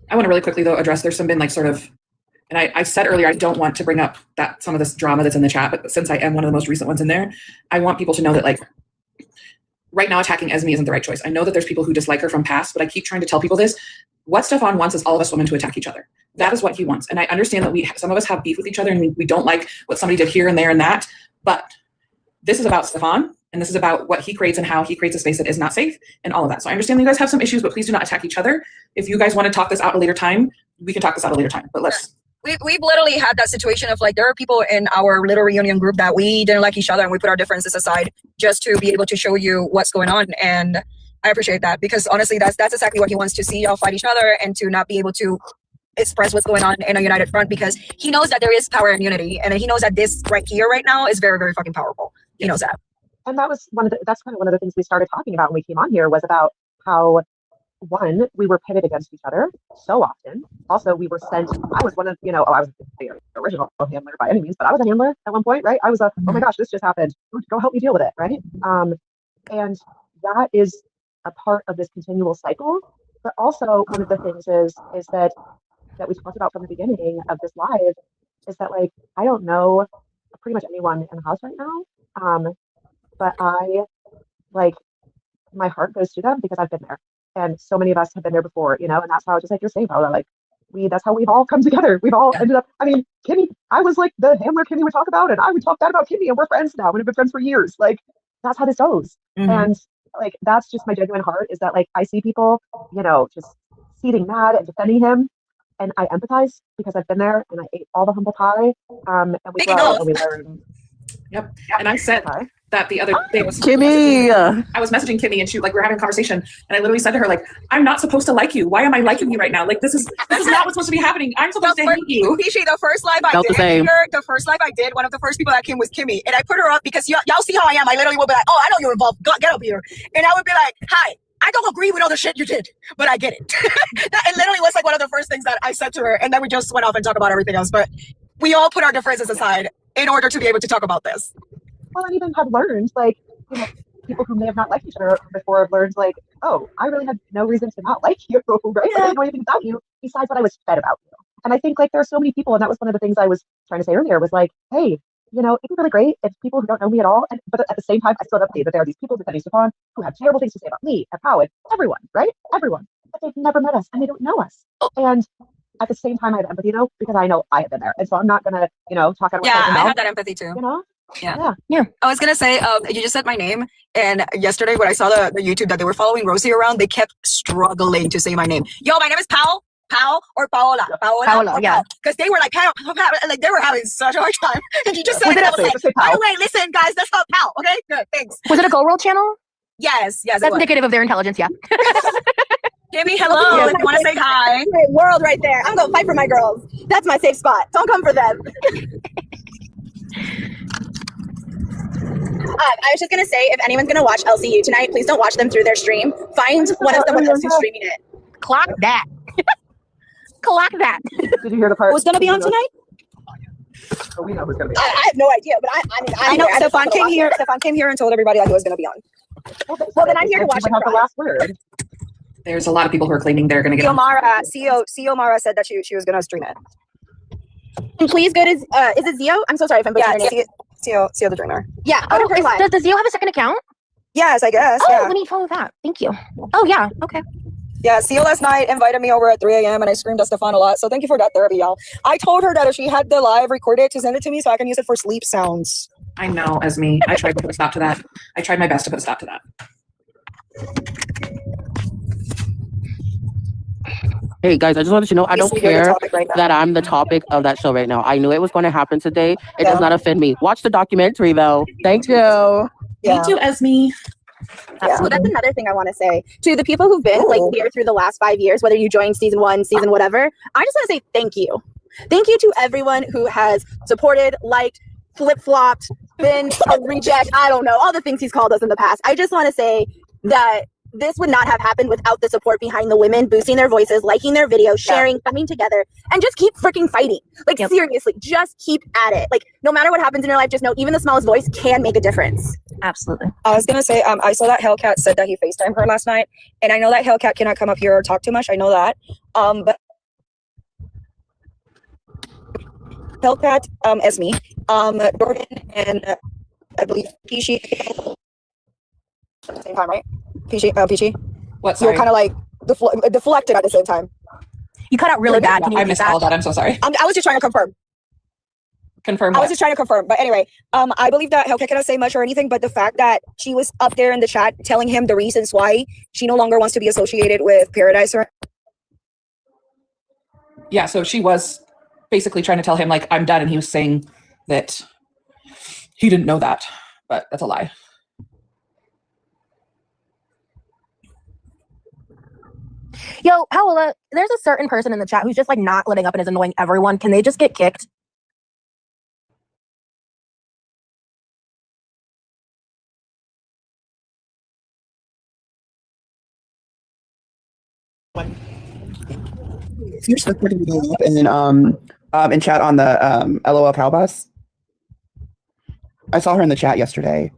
S1: I want to really quickly though address, there's been like sort of, and I said earlier, I don't want to bring up that some of this drama that's in the chat, but since I am one of the most recent ones in there, I want people to know that like right now attacking Esme isn't the right choice. I know that there's people who dislike her from past, but I keep trying to tell people this. What Stefan wants is all of us women to attack each other. That is what he wants. And I understand that some of us have beef with each other and we don't like what somebody did here and there and that, but this is about Stefan. And this is about what he creates and how he creates a space that is not safe and all of that. So I understand that you guys have some issues, but please do not attack each other. If you guys want to talk this out at a later time, we can talk this out at a later time, but let's.
S2: We've literally had that situation of like, there are people in our little reunion group that we didn't like each other and we put our differences aside just to be able to show you what's going on. And I appreciate that because honestly, that's exactly what he wants, to see y'all fight each other and to not be able to express what's going on in a united front, because he knows that there is power in unity. And he knows that this right here, right now is very, very fucking powerful. He knows that.
S7: And that was that's kind of one of the things we started talking about when we came on here, was about how one, we were pitted against each other so often. Also, we were sent, I was one of, you know, I was the original handler by any means, but I was a handler at one point, right? I was a, oh my gosh, this just happened. Go help me deal with it, right? And that is a part of this continual cycle. But also one of the things is that we talked about from the beginning of this live is that, like, I don't know pretty much anyone in the house right now. But I, like, my heart goes to them because I've been there. And so many of us have been there before, you know, and that's how, just like you're saying, Paola, like, that's how we've all come together. We've all ended up, I mean, KIMMMI, I was like the handler KIMMMI would talk about, and I would talk bad about KIMMMI, and we're friends now, and have been friends for years. Like, that's how this goes. And like, that's just my genuine heart, is that, like, I see people, you know, just seething mad and defending him. And I empathize because I've been there and I ate all the humble pie. And we grow and we learn.
S1: Yep. And I said that the other day was
S6: KIMMMI.
S1: I was messaging KIMMMI, and we were having a conversation, and I literally said to her, like, I'm not supposed to like you. Why am I liking you right now? Like, this is not what's supposed to be happening. I'm supposed to hate you.
S2: Pishi, the first live I
S6: Felt the
S2: did
S6: same.
S2: here, the first live I did, one of the first people that came was KIMMMI, and I put her up because y'all see how I am. I literally will be like, oh, I know you're involved. Get up here. And I would be like, hi, I don't agree with all the shit you did, but I get it. It literally was like one of the first things that I said to her, and then we just went off and talked about everything else. But we all put our differences aside in order to be able to talk about this.
S7: Well, and even have learned, like, you know, people who may have not liked each other before have learned, like, oh, I really had no reason to not like you, right? I didn't know anything about you besides what I was fed about you. And I think, like, there are so many people, and that was one of the things I was trying to say earlier, was like, hey, you know, it'd be really great if people who don't know me at all, but at the same time, I still have to say that there are these people defending STEFAN who have terrible things to say about me and Pao and everyone, right? Everyone. But they've never met us and they don't know us. And at the same time, I have empathy, though, because I know I have been there. And so I'm not going to, you know, talk out of
S2: Yeah,
S7: my
S2: I
S7: mouth,
S2: have that empathy too.
S7: you know?
S2: Yeah. I was gonna say, you just said my name, and yesterday when I saw the YouTube that they were following Rosie around, they kept struggling to say my name. Yo, my name is Pao or Paola.
S3: Paola, yeah.
S2: Because they were like, Pao, like they were having such a hard time. And you just said
S3: Was
S2: it,
S3: it
S2: I was like, by the way, listen, guys, that's not Pao. Okay, good, thanks.
S3: Was it a GROWRLD channel?
S2: Yes,
S3: That's
S2: it was.
S3: indicative of their intelligence, yeah.
S2: KIMMMI, hello. If you want to say hi.
S10: World right there. I'm gonna fight for my girls. That's my safe spot. Don't come for them. I was just gonna say, if anyone's gonna watch LCU tonight, please don't watch them through their stream. Find one of someone else who's streaming it.
S3: Clock that. Clock that.
S7: Did you hear the part?
S10: Who's gonna be on tonight?
S7: Oh, we know who's going to be
S10: I have no idea, but I
S2: know
S10: I just
S2: Stefan
S10: wanna
S2: came
S10: watch
S2: here.
S10: it.
S2: Stefan came here and told everybody that he was going to be on.
S10: Well, then I'm here to watch
S7: You
S10: it.
S7: have the last word.
S1: There's a lot of people who are claiming they're going to get on.
S2: CEO Mara said that she was going to stream it.
S10: And please go to is it Zio? I'm so sorry if I'm butchering your name.
S2: CEO the Dreamer.
S10: Yeah, go to her live.
S3: Does Zio have a second account?
S2: Yes, I guess.
S3: Oh,
S2: Yeah.
S3: let me follow that. Thank you. Oh, yeah. Okay.
S2: Yeah, CEO last night invited me over at 3 a.m. and I screamed at Stefan a lot. So thank you for that therapy, y'all. I told her that if she had the live recorded to send it to me so I can use it for sleep sounds.
S1: I know, Esme. I tried to put a stop to that. I tried my best to put a stop to that.
S6: Hey guys, I just wanted you to know I don't
S2: Please hear the
S6: care
S2: topic right now.
S6: that I'm the topic of that show right now. I knew it was going to happen today. It
S2: Yeah.
S6: does not offend me. Watch the documentary though. Thank you.
S2: Yeah.
S1: Me too, Esme.
S10: So that's another thing I want to say to the people who've been like here through the last 5 years, whether you joined season 1, season whatever. I just want to say thank you. Thank you to everyone who has supported, liked, flip-flopped, been a reject, I don't know, all the things he's called us in the past. I just want to say that this would not have happened without the support behind the women, boosting their voices, liking their videos, sharing, coming together, and just keep freaking fighting. Like, seriously, just keep at it. Like, no matter what happens in your life, just know even the smallest voice can make a difference.
S3: Absolutely.
S2: I was going to say, I saw that Hellcat said that he FaceTimed her last night. And I know that Hellcat cannot come up here or talk too much. I know that. But Hellcat, Esme, Jordan, and I believe Peachy at the same time, right? Peachy?
S1: What?
S2: You're
S1: Sorry.
S2: kind of like deflected at the same time.
S3: You cut out really bad. Can you
S1: I
S3: repeat
S1: missed
S3: that?
S1: all that. I'm so sorry.
S2: I was just trying to confirm.
S1: Confirm
S2: I was
S1: what?
S2: just trying to confirm. But anyway, I believe that Hellcat cannot say much or anything, but the fact that she was up there in the chat telling him the reasons why she no longer wants to be associated with PEARADISE.
S1: Yeah, so she was basically trying to tell him, like, I'm done, and he was saying that he didn't know that, but that's a lie.
S3: Yo, Paola, there's a certain person in the chat who's just like not letting up and is annoying everyone. Can they just get kicked?
S9: You're stuck with me in chat on the LOL cow bus. I saw her in the chat yesterday.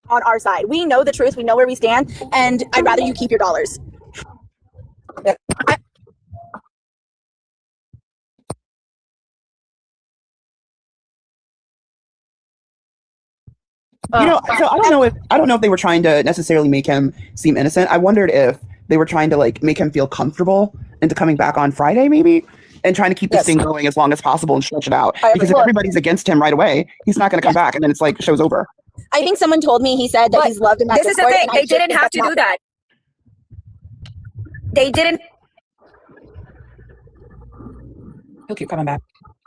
S10: On our side, we know the truth, we know where we stand, and I'd rather you keep your dollars.
S9: You know, so I don't know if they were trying to necessarily make him seem innocent. I wondered if they were trying to like make him feel comfortable into coming back on Friday, maybe, and trying to keep this thing going as long as possible and stretch it out. Because if everybody's against him right away, he's not going to come back, and then it's like show's over.
S10: I think someone told me he said that he's loved in that.
S2: This is the thing. They didn't have to do that. They didn't.
S1: He'll keep coming back.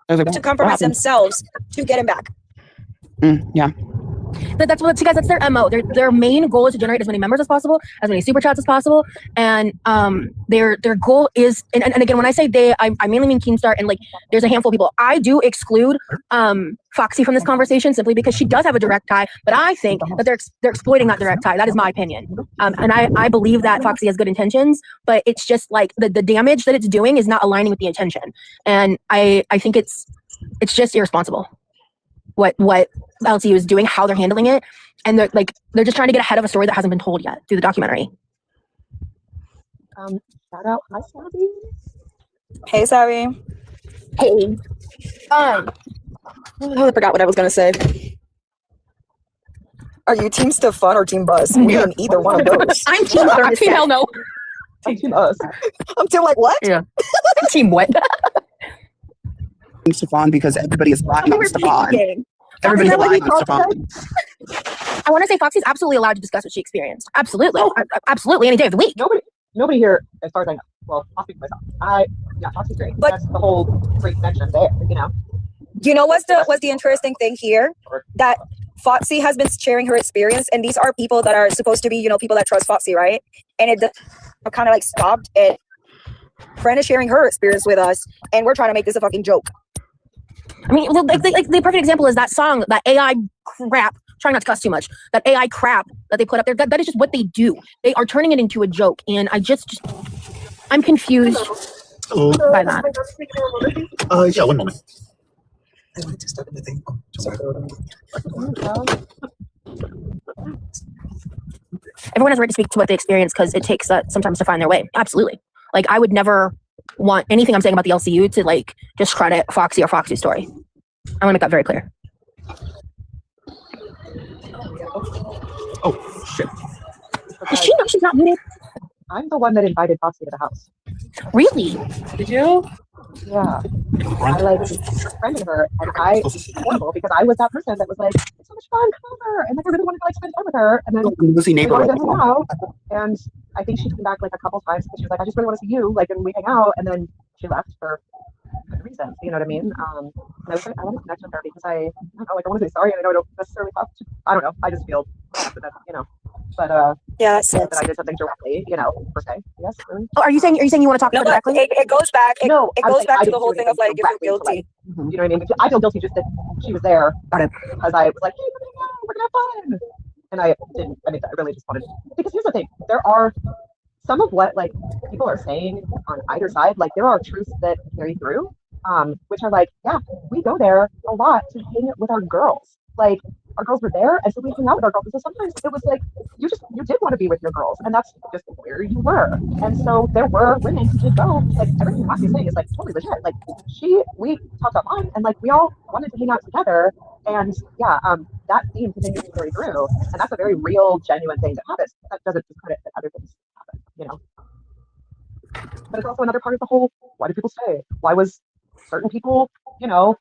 S2: To compromise themselves to get him back.
S9: Yeah.
S3: But that's what, guys, that's their MO. Their main goal is to generate as many members as possible, as many super chats as possible. And their goal is, and again, when I say they, I mainly mean Keemstar, and like there's a handful of people. I do exclude FOXXY from this conversation simply because she does have a direct tie, but I think that they're exploiting that direct tie. That is my opinion. And I believe that FOXXY has good intentions, but it's just like the damage that it's doing is not aligning with the intention. And I think it's just irresponsible what LCU is doing, how they're handling it, and they're just trying to get ahead of a story that hasn't been told yet through the documentary.
S7: Shout out, hi Savvy.
S2: Hey, Savvy.
S10: Hey.
S2: I forgot what I was gonna say. Are you Team Stefan or Team Buzz? We in either one of those.
S10: I'm Team
S3: Hell no.
S7: I'm Team Us.
S2: I'm Team like what?
S3: Yeah. Team what?
S9: Stefan, because everybody is lying on Stefan. Everybody's lying on Stefan.
S3: I want to say FOXXY's absolutely allowed to discuss what she experienced. Absolutely. Absolutely, any day of the week.
S7: Nobody here, as far as I know. Well, I'll speak for myself. Yeah, FOXXY's great.
S2: But
S7: that's the whole great connection there, you know.
S2: You know what's the interesting thing here? That FOXXY has been sharing her experience, and these are people that are supposed to be, people that trust FOXXY, right? And it kind of like stopped it. Friend is sharing her experience with us, and we're trying to make this a fucking joke.
S3: I mean, like the perfect example is that song, that AI crap. Trying not to cuss too much. That AI crap that they put up there. That is just what they do. They are turning it into a joke, and I'm confused by that.
S11: Yeah, one moment.
S12: I wanted to start with a
S3: Everyone has a right to speak to what they experience because it takes sometimes to find their way. Absolutely. Like, I would never want anything I'm saying about the LCU to like just credit FOXXY or FOXXY's story. I want to make that very clear.
S11: Oh, shit.
S3: Does she know she's not muted?
S7: I'm the one that invited FOXXY to the house.
S3: Really?
S1: Did you?
S7: Yeah. I like friended her, and it's horrible because I was that person that was like, it's so much fun, come over, and like I really wanted to like spend time with her, and then
S9: Lucy
S7: we
S9: neighbor.
S7: wanted to hang out, and I think she came back like a couple times because she was like, I just really want to see you, like, and we hang out, and then she left for good reasons, you know what I mean? And I was like, I want to connect with her because I don't know, like I want to say sorry, and I know I don't necessarily talk to, I don't know, I just feel that, but
S2: yeah, that's
S7: that I did something directly, per se. Yes.
S3: Oh, are you saying you want to talk to her directly?
S2: It goes back. It goes back to the whole
S7: didn't
S2: thing of like, you feel
S7: directly,
S2: guilty.
S7: You know what I mean? I feel guilty just that she was there.
S3: Got it.
S7: Because I was like, hey, we're gonna have fun. And I didn't. I mean, I really just wanted. Because here's the thing: there are some of what like people are saying on either side. Like there are truths that carry through, which are like, yeah, we go there a lot to hang with our girls. Like our girls were there, and so we hung out with our girls. And so sometimes it was like you did want to be with your girls, and that's just where you were. And so there were women who did go. Like everything Foxy's saying is like totally legit. Like we talked online, and like we all wanted to hang out together. And yeah, that theme continues to carry through, and that's a very real, genuine thing that happens. That doesn't discredit that other things happen, But it's also another part of the whole. Why do people stay? Why was certain people,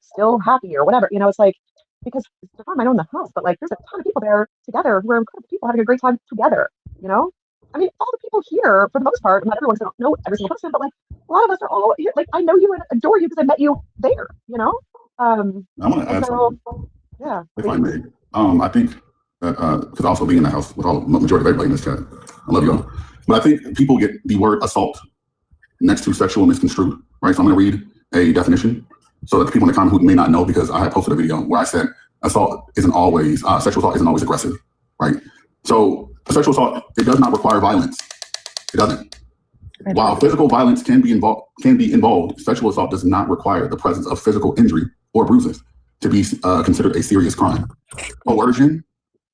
S7: still happy or whatever? It's like. Because Stefan might own the house, but like there's a ton of people there together who are incredible people having a great time together, I mean, all the people here, for the most part, not everyone's gonna know every single person, but like a lot of us are all here. Like I know you and adore you because I met you there,
S8: I want to add something.
S7: Yeah.
S8: If I may. I think that because also being in the house with all majority of everybody in this chat, I love y'all. But I think people get the word assault next to sexual misconstrued, right? So I'm gonna read a definition so that the people in the comment who may not know, because I had posted a video where I said assault isn't always, sexual assault isn't always aggressive, right? So sexual assault, it does not require violence. It doesn't. While physical violence can be involved, sexual assault does not require the presence of physical injury or bruises to be considered a serious crime. Coercion,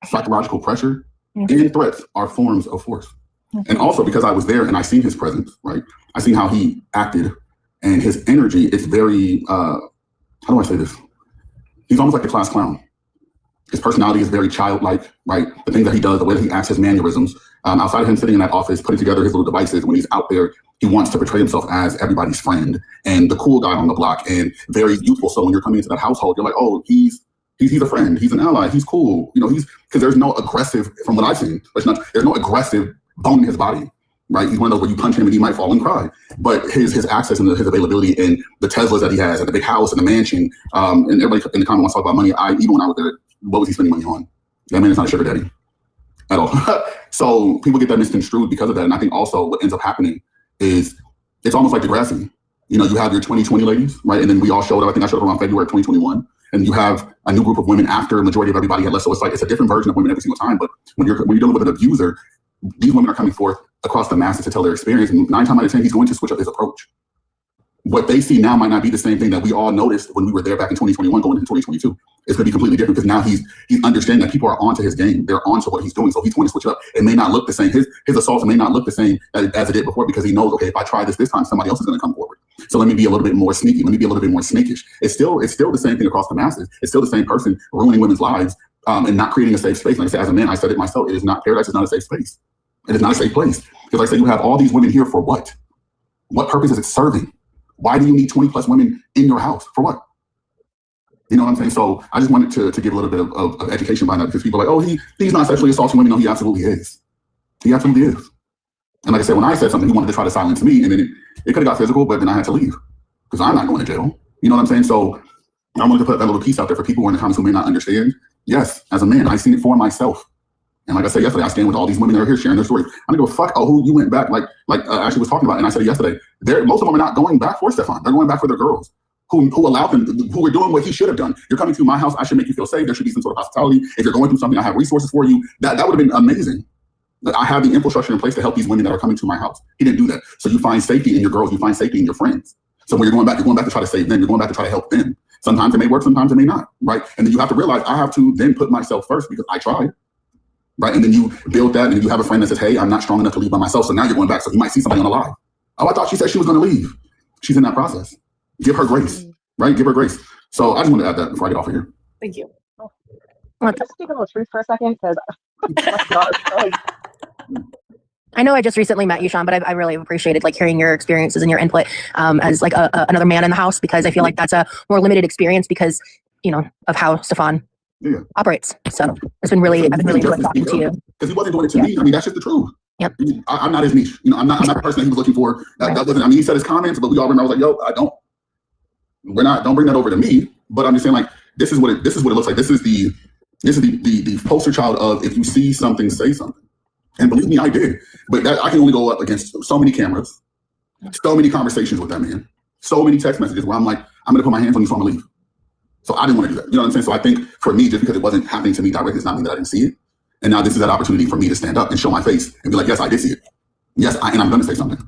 S8: psychological pressure, and threats are forms of force. And also because I was there and I seen his presence, right? I seen how he acted and his energy. It's very, how do I say this? He's almost like the class clown. His personality is very childlike, right? The things that he does, the way that he acts, his mannerisms. Outside of him sitting in that office, putting together his little devices, when he's out there, he wants to portray himself as everybody's friend and the cool guy on the block and very youthful. So when you're coming into that household, you're like, oh, he's a friend, he's an ally, he's cool. You know, because there's no aggressive, from what I've seen, there's no aggressive bone in his body, right? He's one of those where you punch him and he might fall and cry. But his access and his availability and the Teslas that he has and the big house and the mansion, and everybody in the comment wants to talk about money. Even when I was there, what was he spending money on? That man is not a sugar daddy at all. So people get that misconstrued because of that. And I think also what ends up happening is it's almost like Degrassi. You know, you have your 2020 ladies, right? And then we all showed up. I think I showed up around February 2021. And you have a new group of women after a majority of everybody had left. So it's like, it's a different version of women every single time. But when you're dealing with an abuser, these women are coming forth across the masses to tell their experience. And 9 times out of 10, he's going to switch up his approach. What they see now might not be the same thing that we all noticed when we were there back in 2021 going into 2022. It's going to be completely different because now he's understanding that people are onto his game. They're onto what he's doing. So he's going to switch up. It may not look the same. His assaults may not look the same as it did before because he knows, okay, if I try this time, somebody else is going to come forward. So let me be a little bit more sneaky. Let me be a little bit more snakish. It's still the same thing across the masses. It's still the same person ruining women's lives and not creating a safe space. Like I said, as a man, I said it myself. It is not, Paradise is not a safe space. It is not a safe place. Because like I said, you have all these women here for what? What purpose is it serving? Why do you need 20 plus women in your house? For what? You know what I'm saying? So I just wanted to give a little bit of education behind that because people are like, oh, he's not sexually assaulting women. No, he absolutely is. He absolutely is. And like I said, when I said something, he wanted to try to silence me, and then it could have got physical, but then I had to leave because I'm not going to jail. You know what I'm saying? So I wanted to put that little piece out there for people who are in the comments who may not understand. Yes, as a man, I've seen it for myself. And like I said yesterday, I stand with all these women that are here sharing their stories. I don't give a fuck who you went back, like Ashley was talking about, and I said it yesterday. Most of them are not going back for Stefan. They're going back for their girls who allowed them, who were doing what he should have done. You're coming to my house, I should make you feel safe. There should be some sort of hospitality. If you're going through something, I have resources for you. That would have been amazing. I have the infrastructure in place to help these women that are coming to my house. He didn't do that. So you find safety in your girls, you find safety in your friends. So when you're going back to try to save them, you're going back to try to help them. Sometimes it may work, sometimes it may not, right? And then you have to realize I have to then put myself first because I tried. Right, and then you build that, and you have a friend that says, hey, I'm not strong enough to leave by myself, so now you're going back. So you might see somebody on a live. Oh, I thought she said she was going to leave. She's in that process. Give her grace, right? Give her grace. So I just want to add that before I get off of here.
S1: Thank you.
S7: Just speak a little truth for a second, because
S3: I know I just recently met you, Sean, but I really appreciated like hearing your experiences and your input as like another man in the house, because I feel like that's a more limited experience because, you know, of how Stefan operates. So it's been really, I've been really enjoying talking to you.
S8: Because he wasn't doing it to me. I mean, that's just the truth.
S3: Yep.
S8: I'm not his niche. You know, I'm not the person that he was looking for. That wasn't, I mean, he said his comments, but we all remember, I was like, yo, don't bring that over to me. But I'm just saying, like, this is what it looks like. This is the poster child of if you see something, say something. And believe me, I did. But that, I can only go up against so many cameras, so many conversations with that man, so many text messages where I'm like, I'm going to put my hands on you, so I'm going to leave. So I didn't want to do that. You know what I'm saying? So I think for me, just because it wasn't happening to me directly does not mean that I didn't see it. And now this is that opportunity for me to stand up and show my face and be like, yes, I did see it. Yes, and I'm going to say something.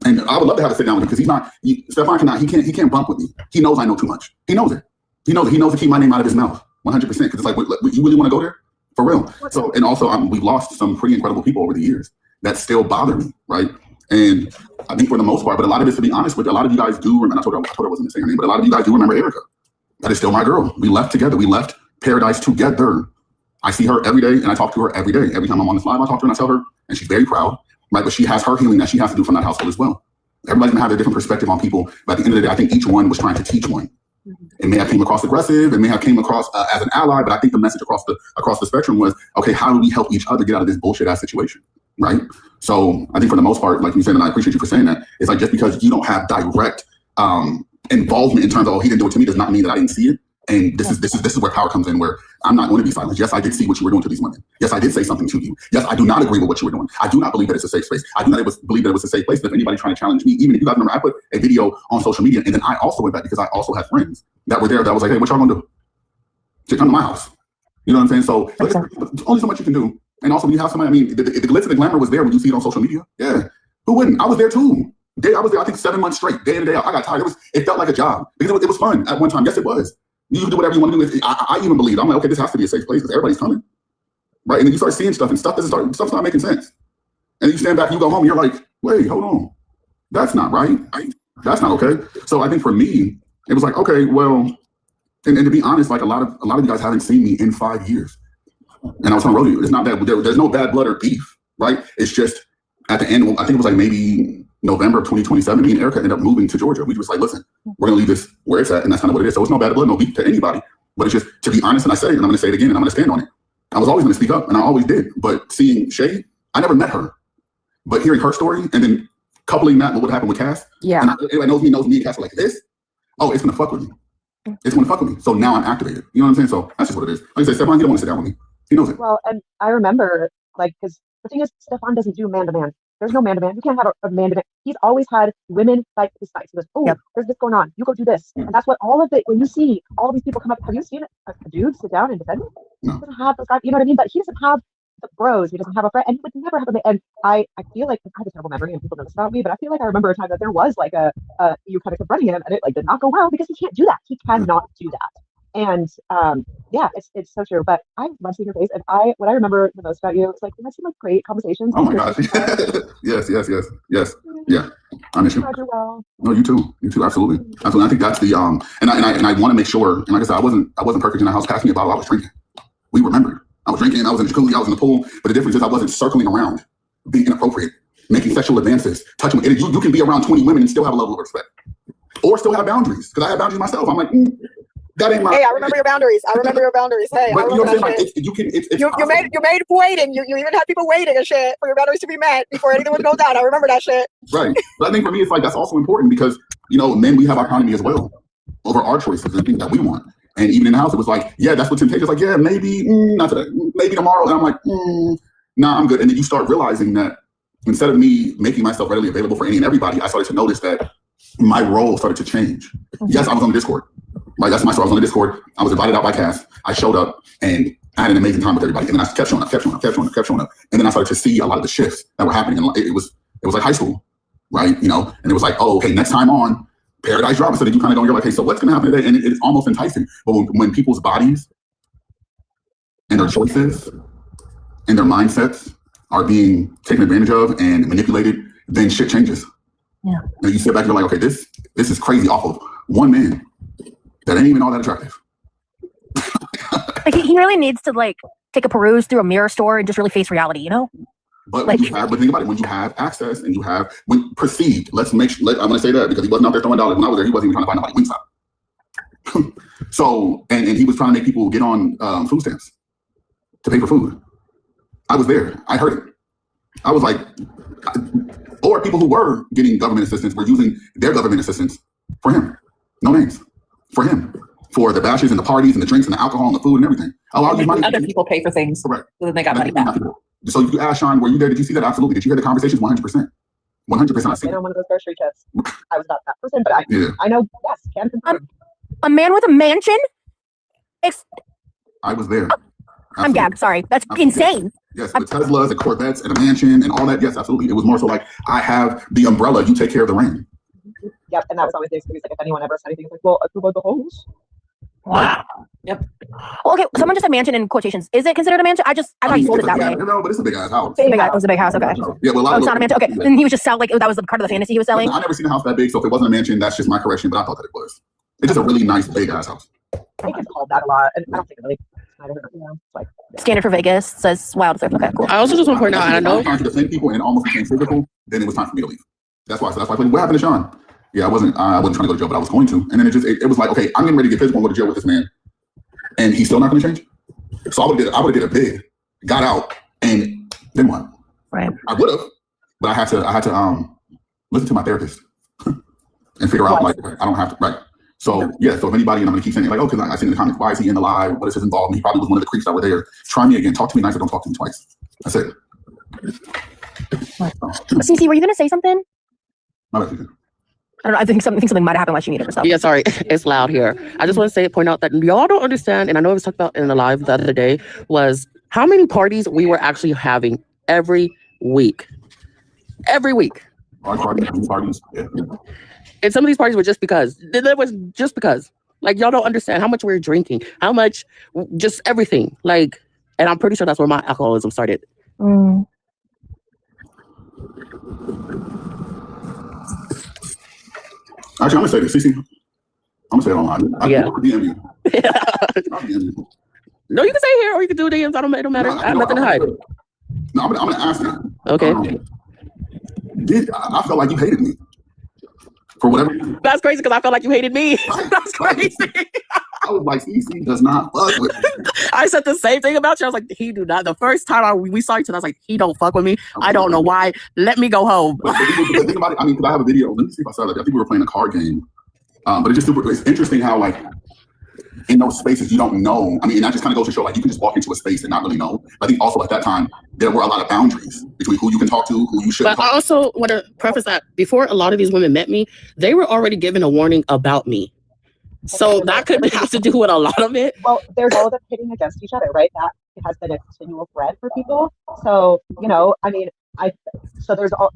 S8: And I would love to have a sit down with him because Stefan cannot, he can't bump with me. He knows I know too much. He knows it. He knows to keep my name out of his mouth 100%. Because it's like, you really want to go there? For real. So, and also we've lost some pretty incredible people over the years that still bother me, right? And I think for the most part, but a lot of this, to be honest with you, a lot of you guys do remember, I told her I wasn't saying her name, but a lot of you guys do remember Erica. That is still my girl. We left together. We left Paradise together. I see her every day and I talk to her every day. Every time I'm on this live, I talk to her and I tell her, and she's very proud, right? But she has her healing that she has to do from that household as well. Everybody's gonna have their different perspective on people. But at the end of the day, I think each one was trying to teach one. It may have came across aggressive, it may have came across as an ally, but I think the message across the spectrum was, okay, how do we help each other get out of this bullshit ass situation, right? So I think for the most part, like you said, and I appreciate you for saying that, it's like just because you don't have direct involvement in terms of, oh, he didn't do it to me, does not mean that I didn't see it. And this is where power comes in, where I'm not going to be silenced. Yes, I did see what you were doing to these women. Yes, I did say something to you. Yes, I do not agree with what you were doing. I do not believe that it's a safe space. I do not believe that it was a safe place. If anybody trying to challenge me, even if you guys remember, I put a video on social media, and then I also went back because I also had friends that were there that was like, hey, what y'all gonna do? To come to my house. You know what I'm saying? So there's only so much you can do. And also when you have somebody, I mean, the glitz and the glamour was there when you see it on social media. Yeah. Who wouldn't? I was there too. I was there, I think 7 months straight, day in and day out. I got tired. It felt like a job because it was fun at one time. Yes, it was. You can do whatever you want to do. I even believed. I'm like, okay, this has to be a safe place because everybody's coming. Right? And then you start seeing stuff and stuff's not making sense. And you stand back and you go home and you're like, wait, hold on. That's not right. That's not okay. So I think for me, it was like, okay, well, and to be honest, like a lot of you guys haven't seen me in 5 years. And I was telling Rosie, it's not that there's no bad blood or beef, right? It's just at the end, I think it was like maybe November of 2027, me and Erica ended up moving to Georgia. We just like, listen, we're gonna leave this where it's at, and that's kind of what it is. So it's no bad blood, no beef to anybody. But it's just, to be honest, and I say it, and I'm gonna say it again, and I'm gonna stand on it. I was always gonna speak up, and I always did. But seeing SHAYE, I never met her. But hearing her story, and then coupling that with what happened with Cass,
S3: yeah.
S8: And everybody knows me and Cass are like this. Oh, it's gonna fuck with me. It's gonna fuck with me. So now I'm activated. You know what I'm saying? So that's just what it is. Like I said, Stefan, you don't want to sit down with me. He knows it.
S7: Well, and I remember, like, because the thing is, Stefan doesn't do man-to-man. There's no man-to-man. You can't have a man-to-man. He's always had women fight his fights. He goes, oh, there's this going on. You go do this. And that's what all of it, when you see all of these people come up, have you seen a dude sit down and defend him?
S8: No.
S7: He doesn't have those guys, you know what I mean? But he doesn't have the bros. He doesn't have a friend. And he would never have a man. And I feel like, I have a terrible memory and people know this about me, but I feel like I remember a time that there was like you kind of confronting him and it like did not go well because he can't do that. He cannot do that. And yeah, it's so true. But I love seeing your face, and what I remember the most about you is like we had some like great conversations.
S8: Oh my gosh! yes, yeah. I miss you.
S7: Well.
S8: No, you too, absolutely. I think that's the and I want to make sure. And like I said, I wasn't perfect in the house. Passing me a bottle, I was drinking. We remembered. I was drinking. I was in the jacuzzi. I was in the pool. But the difference is I wasn't circling around, being inappropriate, making sexual advances, touching. You can be around 20 women and still have a level of respect, or still have boundaries. Because I have boundaries myself. I'm like. That ain't my.
S2: Hey, I remember your boundaries. Hey,
S8: but,
S2: I remember that
S8: like,
S2: shit.
S8: You
S2: made waiting. You even had people waiting and shit for your boundaries to be met before anything would go down. I remember that shit.
S8: Right. But I think for me, it's like that's also important because men, we have autonomy as well over our choices and things that we want. And even in the house, it was like, yeah, that's what temptation is. Like, yeah, maybe not today, maybe tomorrow. And I'm like, nah, I'm good. And then you start realizing that instead of me making myself readily available for any and everybody, I started to notice that my role started to change. Yes, I was on the Discord. Right, that's my story. I was on the Discord. I was invited out by Cass. I showed up and I had an amazing time with everybody. And then I kept showing up. And then I started to see a lot of the shifts that were happening. And it was like high school, right? And it was like, oh, okay, next time on PEARADISE drama. So then you kind of go, you're like, hey, so what's going to happen today? And it's almost enticing. But when people's bodies and their choices and their mindsets are being taken advantage of and manipulated, then shit changes.
S3: Yeah.
S8: And you sit back and you're like, okay, this is crazy off of one man. That ain't even all that attractive.
S3: Like he really needs to like take a peruse through a mirror store and just really face reality, you know?
S8: But like, think about it, when you have access and you have perceived, I'm gonna say that because he wasn't out there throwing dollars. When I was there, he wasn't even trying to buy nobody Wingstop. So and he was trying to make people get on food stamps to pay for food. I was there. I heard it. I was like, or people who were getting government assistance were using their government assistance for him. No names. For him, for the bashes and the parties and the drinks and the alcohol and the food and everything. Oh, I'll use money.
S1: Other people pay for things.
S8: Correct.
S1: So then they got money back.
S8: So you ask Sean, were you there? Did you see that? Absolutely. Did you hear the conversations? 100%. 100%. I see.
S7: I know one of those grocery trips. I was not that person, but I know. Yes, can confirm.
S3: A man with a mansion.
S8: I was there.
S3: I'm gagged. Sorry, that's insane.
S8: Yes, the Teslas, the Corvettes, and a mansion, and all that. Yes, absolutely. It was more so like I have the umbrella. You take care of the rain.
S7: Yep, and that was always the excuse. Like if anyone ever said anything, it's like, well, who bought the homes?
S3: Wow.
S1: Yep.
S3: Well, okay, someone just said mansion in quotations. Is it considered a mansion? I thought you sold it that way.
S8: No, but it's a big ass house.
S3: It was a big house. Okay.
S8: Yeah, well,
S3: it's not a mansion. Okay, and he was just selling. Like that was the part of the fantasy he was selling.
S8: I never seen a house that big, so if it wasn't a mansion, that's just my correction. But I thought that it was. It's just a really nice big ass house.
S7: I think it's called that a lot, and I don't think it really. I don't know. Like
S3: standard for Vegas says wild surf. Okay, cool.
S6: I also just want to point out, I know.
S8: Trying to defend people and it almost became physical. Then it was time for me to leave. That's why. What happened to Sean? Yeah, I wasn't trying to go to jail, but I was going to. And then it was like, okay, I'm getting ready to get physical and go to jail with this man. And he's still not going to change? So I would have did a bid, got out, and then what?
S3: Right.
S8: I would have, but I had to listen to my therapist and figure out like I don't have to, right? So yeah, so if anybody, and I'm gonna keep saying it, like, okay, I seen in the comments, why is he in the live? What is his involvement? He probably was one of the creeps that were there. Try me again. Talk to me nicer. Don't talk to me twice. That's it.
S3: Cece, were you gonna say something?
S8: My bad.
S3: I don't know. I think something might have happened while she muted herself.
S6: Yeah, sorry, it's loud here. I just want to point out that y'all don't understand, and I know it was talked about in the live the other day, was how many parties we were actually having every week. Every week.
S8: Parties. Yeah.
S6: And some of these parties were just because. There was just because. Like, y'all don't understand how much we were drinking, how much, just everything. Like, and I'm pretty sure that's where my alcoholism started.
S3: Mm.
S8: Actually, I'm gonna say this, Cece. I'm gonna say it online.
S6: Yeah.
S8: I'll DM you. I'll DM you.
S6: No, you can say it here or you can do it DMs. It don't matter. I have nothing to hide.
S8: No, I'm gonna ask you.
S6: Okay.
S8: I felt like you hated me for whatever.
S6: That's crazy because I felt like you hated me. That's crazy.
S8: I was like, Cece does not fuck with me.
S6: I said the same thing about you. I was like, he do not. The first time we saw each other, I was like, he don't fuck with me. I don't know why. Let me go home.
S8: But think about it. I mean, because I have a video. Let me see if I saw it. I think we were playing a card game. But it's just it's interesting how, like, in those spaces, you don't know. I mean, and that just kind of goes to show, like, you can just walk into a space and not really know. I think also at that time, there were a lot of boundaries between who you can talk to, who you shouldn't
S6: But
S8: talk
S6: I also want to preface that before a lot of these women met me, they were already given a warning about me. So that could have to do with a lot of it.
S7: Well, there's all of them pitting against each other, right? That has been a continual thread for people. So, you know, I mean, so there's all,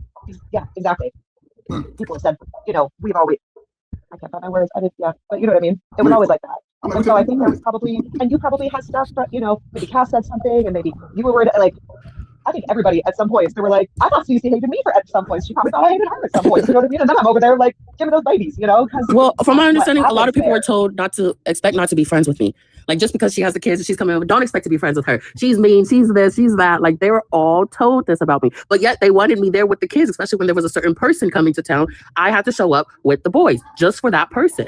S7: yeah, exactly. People have said, you know, we've always, I can't find my words. Yeah, but you know what I mean? It was always like that. And so I think there's probably, and you probably had stuff, but, you know, maybe Cass said something and maybe you were worried, like, I think everybody at some points, they were like, I thought Cece hated me at some points. She probably thought I hated her at some points. You know what I mean? And then I'm over there like giving those babies, you know?
S6: Well, from my understanding, a lot of people were told not to be friends with me. Like, just because she has the kids and she's coming over, don't expect to be friends with her. She's mean, she's this, she's that. Like, they were all told this about me. But yet they wanted me there with the kids, especially when there was a certain person coming to town. I had to show up with the boys just for that person.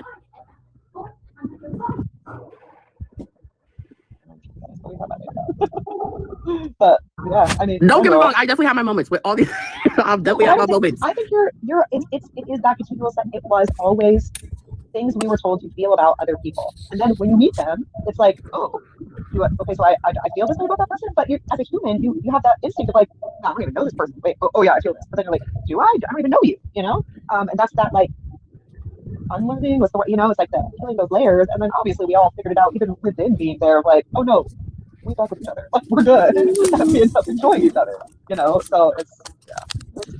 S7: But yeah, I mean,
S6: don't get me wrong, I definitely have my moments with all these. I definitely have my moments.
S7: I think it is that continual set. It was always things we were told to feel about other people, and then when you meet them, it's like, oh, okay, so I feel this way about that person, but you, as a human, you have that instinct of like, no, I don't even know this person. Wait, oh yeah, I feel this, but then you're like, do I? I don't even know you, you know? And that's that, like, unlearning was the, you know, it's like the killing those layers, and then obviously we all figured it out even within being there, like, oh no, we fuck with each other, like, we're good. We end up enjoying each other, you know? So it's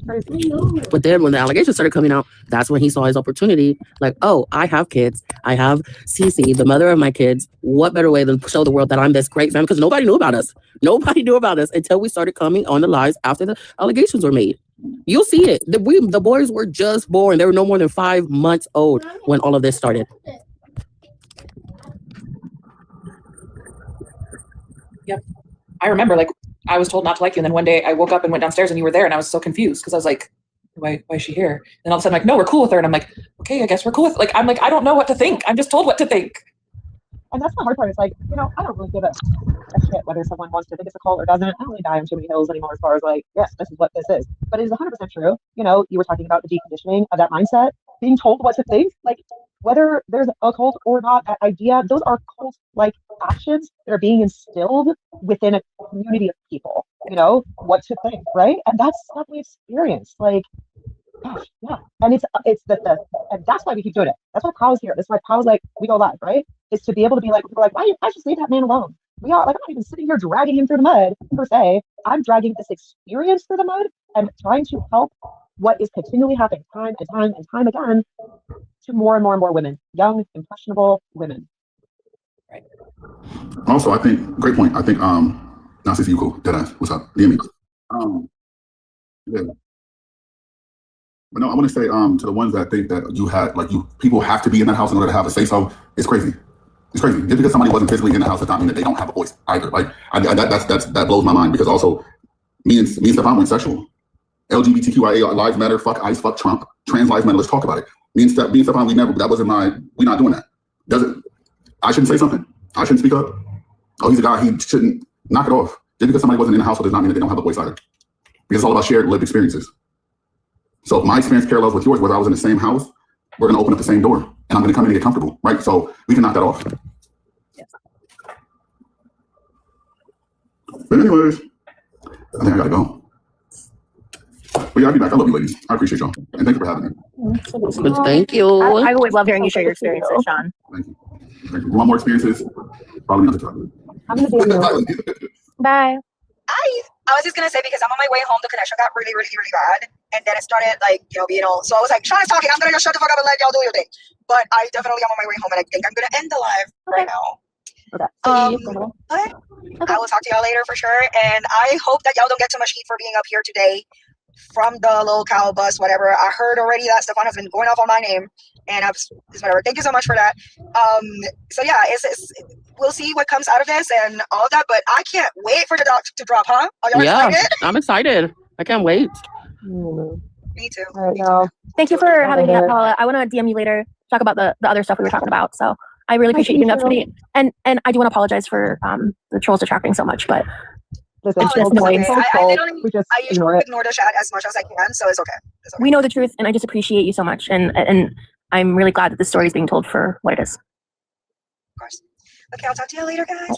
S7: crazy.
S6: But then when the allegations started coming out, that's when he saw his opportunity. Like, oh, I have kids. I have Cece, the mother of my kids. What better way than show the world that I'm this great family? Because nobody knew about us. Nobody knew about us until we started coming on the lives after the allegations were made. You'll see it. The boys were just born. They were no more than 5 months old when all of this started.
S1: Yep. I remember, like, I was told not to like you, and then one day I woke up and went downstairs and you were there, and I was so confused because I was like, why is she here? And all of a sudden, I'm like, no, we're cool with her. And I'm like, okay, I guess we're cool with, like, I'm like, I don't know what to think. I'm just told what to think.
S7: And that's the hard part. It's like, you know, I don't really give a shit whether someone wants to think it's a cult or doesn't. I don't really die on too many hills anymore as far as like, yes, this is what this is. But it is 100% true. You know, you were talking about the deconditioning of that mindset, being told what to think, like, whether there's a cult or not, that idea, those are cult-like actions that are being instilled within a community of people, you know, what to think, right? And that's what we experience. Like, gosh, yeah. And it's and that's why we keep doing it. That's why Paol's here. That's why Paol's like, we go live, right? Is to be able to be like, people are like, why just leave that man alone? We are like, I'm not even sitting here dragging him through the mud per se. I'm dragging this experience through the mud and trying to help what is continually happening time and time and time again to more and more and more women, young, impressionable women.
S1: Right.
S8: Also, I think, great point. I think, now Cece, you cool. Deadass, what's up? DM me. Yeah. But no, I want to say to the ones that think that you had, like, people have to be in that house in order to have a say-so, it's crazy. It's crazy. Just because somebody wasn't physically in the house does not mean that they don't have a voice either. Like, that blows my mind, because also me and Stefan went sexual. LGBTQIA lives matter, fuck ICE, fuck Trump, trans lives matter, let's talk about it. Me and Stefan, we're not doing that. I shouldn't say something. I shouldn't speak up. Oh, he's a guy, he shouldn't, knock it off. Just because somebody wasn't in the household does not mean that they don't have a voice either. Because it's all about shared lived experiences. So if my experience parallels with yours, whether I was in the same house, we're going to open up the same door, and I'm going to come in and get comfortable, right? So we can knock that off.
S2: Yes.
S8: But anyways, I think I gotta go. But yeah, I'll be back. I love you ladies. I appreciate y'all. And thank you for having me.
S6: Thank you.
S3: I always love hearing you share your experiences, Sean.
S8: Thank you. Thank you. Want more experiences? Follow me on the chocolate.
S7: I'm gonna be
S3: Bye.
S2: I was just gonna say, because I'm on my way home, the connection got really, really, really bad, and then it started like, you know, being all. So I was like, Sean is talking. I'm gonna just shut the fuck up and let y'all do your thing. But I definitely am on my way home, and I think I'm gonna end the live right now.
S7: Okay.
S2: But I will talk to y'all later for sure, and I hope that y'all don't get too much heat for being up here today from the little cow bus, whatever. I heard already that Stefan has been going off on my name, and it's whatever. Thank you so much for that. So yeah, we'll see what comes out of this and all of that, but I can't wait for the doc to drop, huh? Are y'all excited?
S6: I'm excited. I can't wait.
S2: Me too.
S7: All right, y'all.
S3: Thank you for having me, Paula. I want to DM you later, talk about the other stuff we were talking about. So I really appreciate you doing that for me. And I do want to apologize for the trolls detracting so much, but
S7: Listen,
S2: it's
S7: trolls
S2: okay.
S7: annoying.
S2: I
S7: We just
S2: usually
S7: ignore it.
S2: ignore the chat as much as I can, so it's okay. It's okay.
S3: we know the truth, and I just appreciate you so much. And I'm really glad that this story is being told for what it is.
S2: Of course. Okay, I'll talk to you later, guys.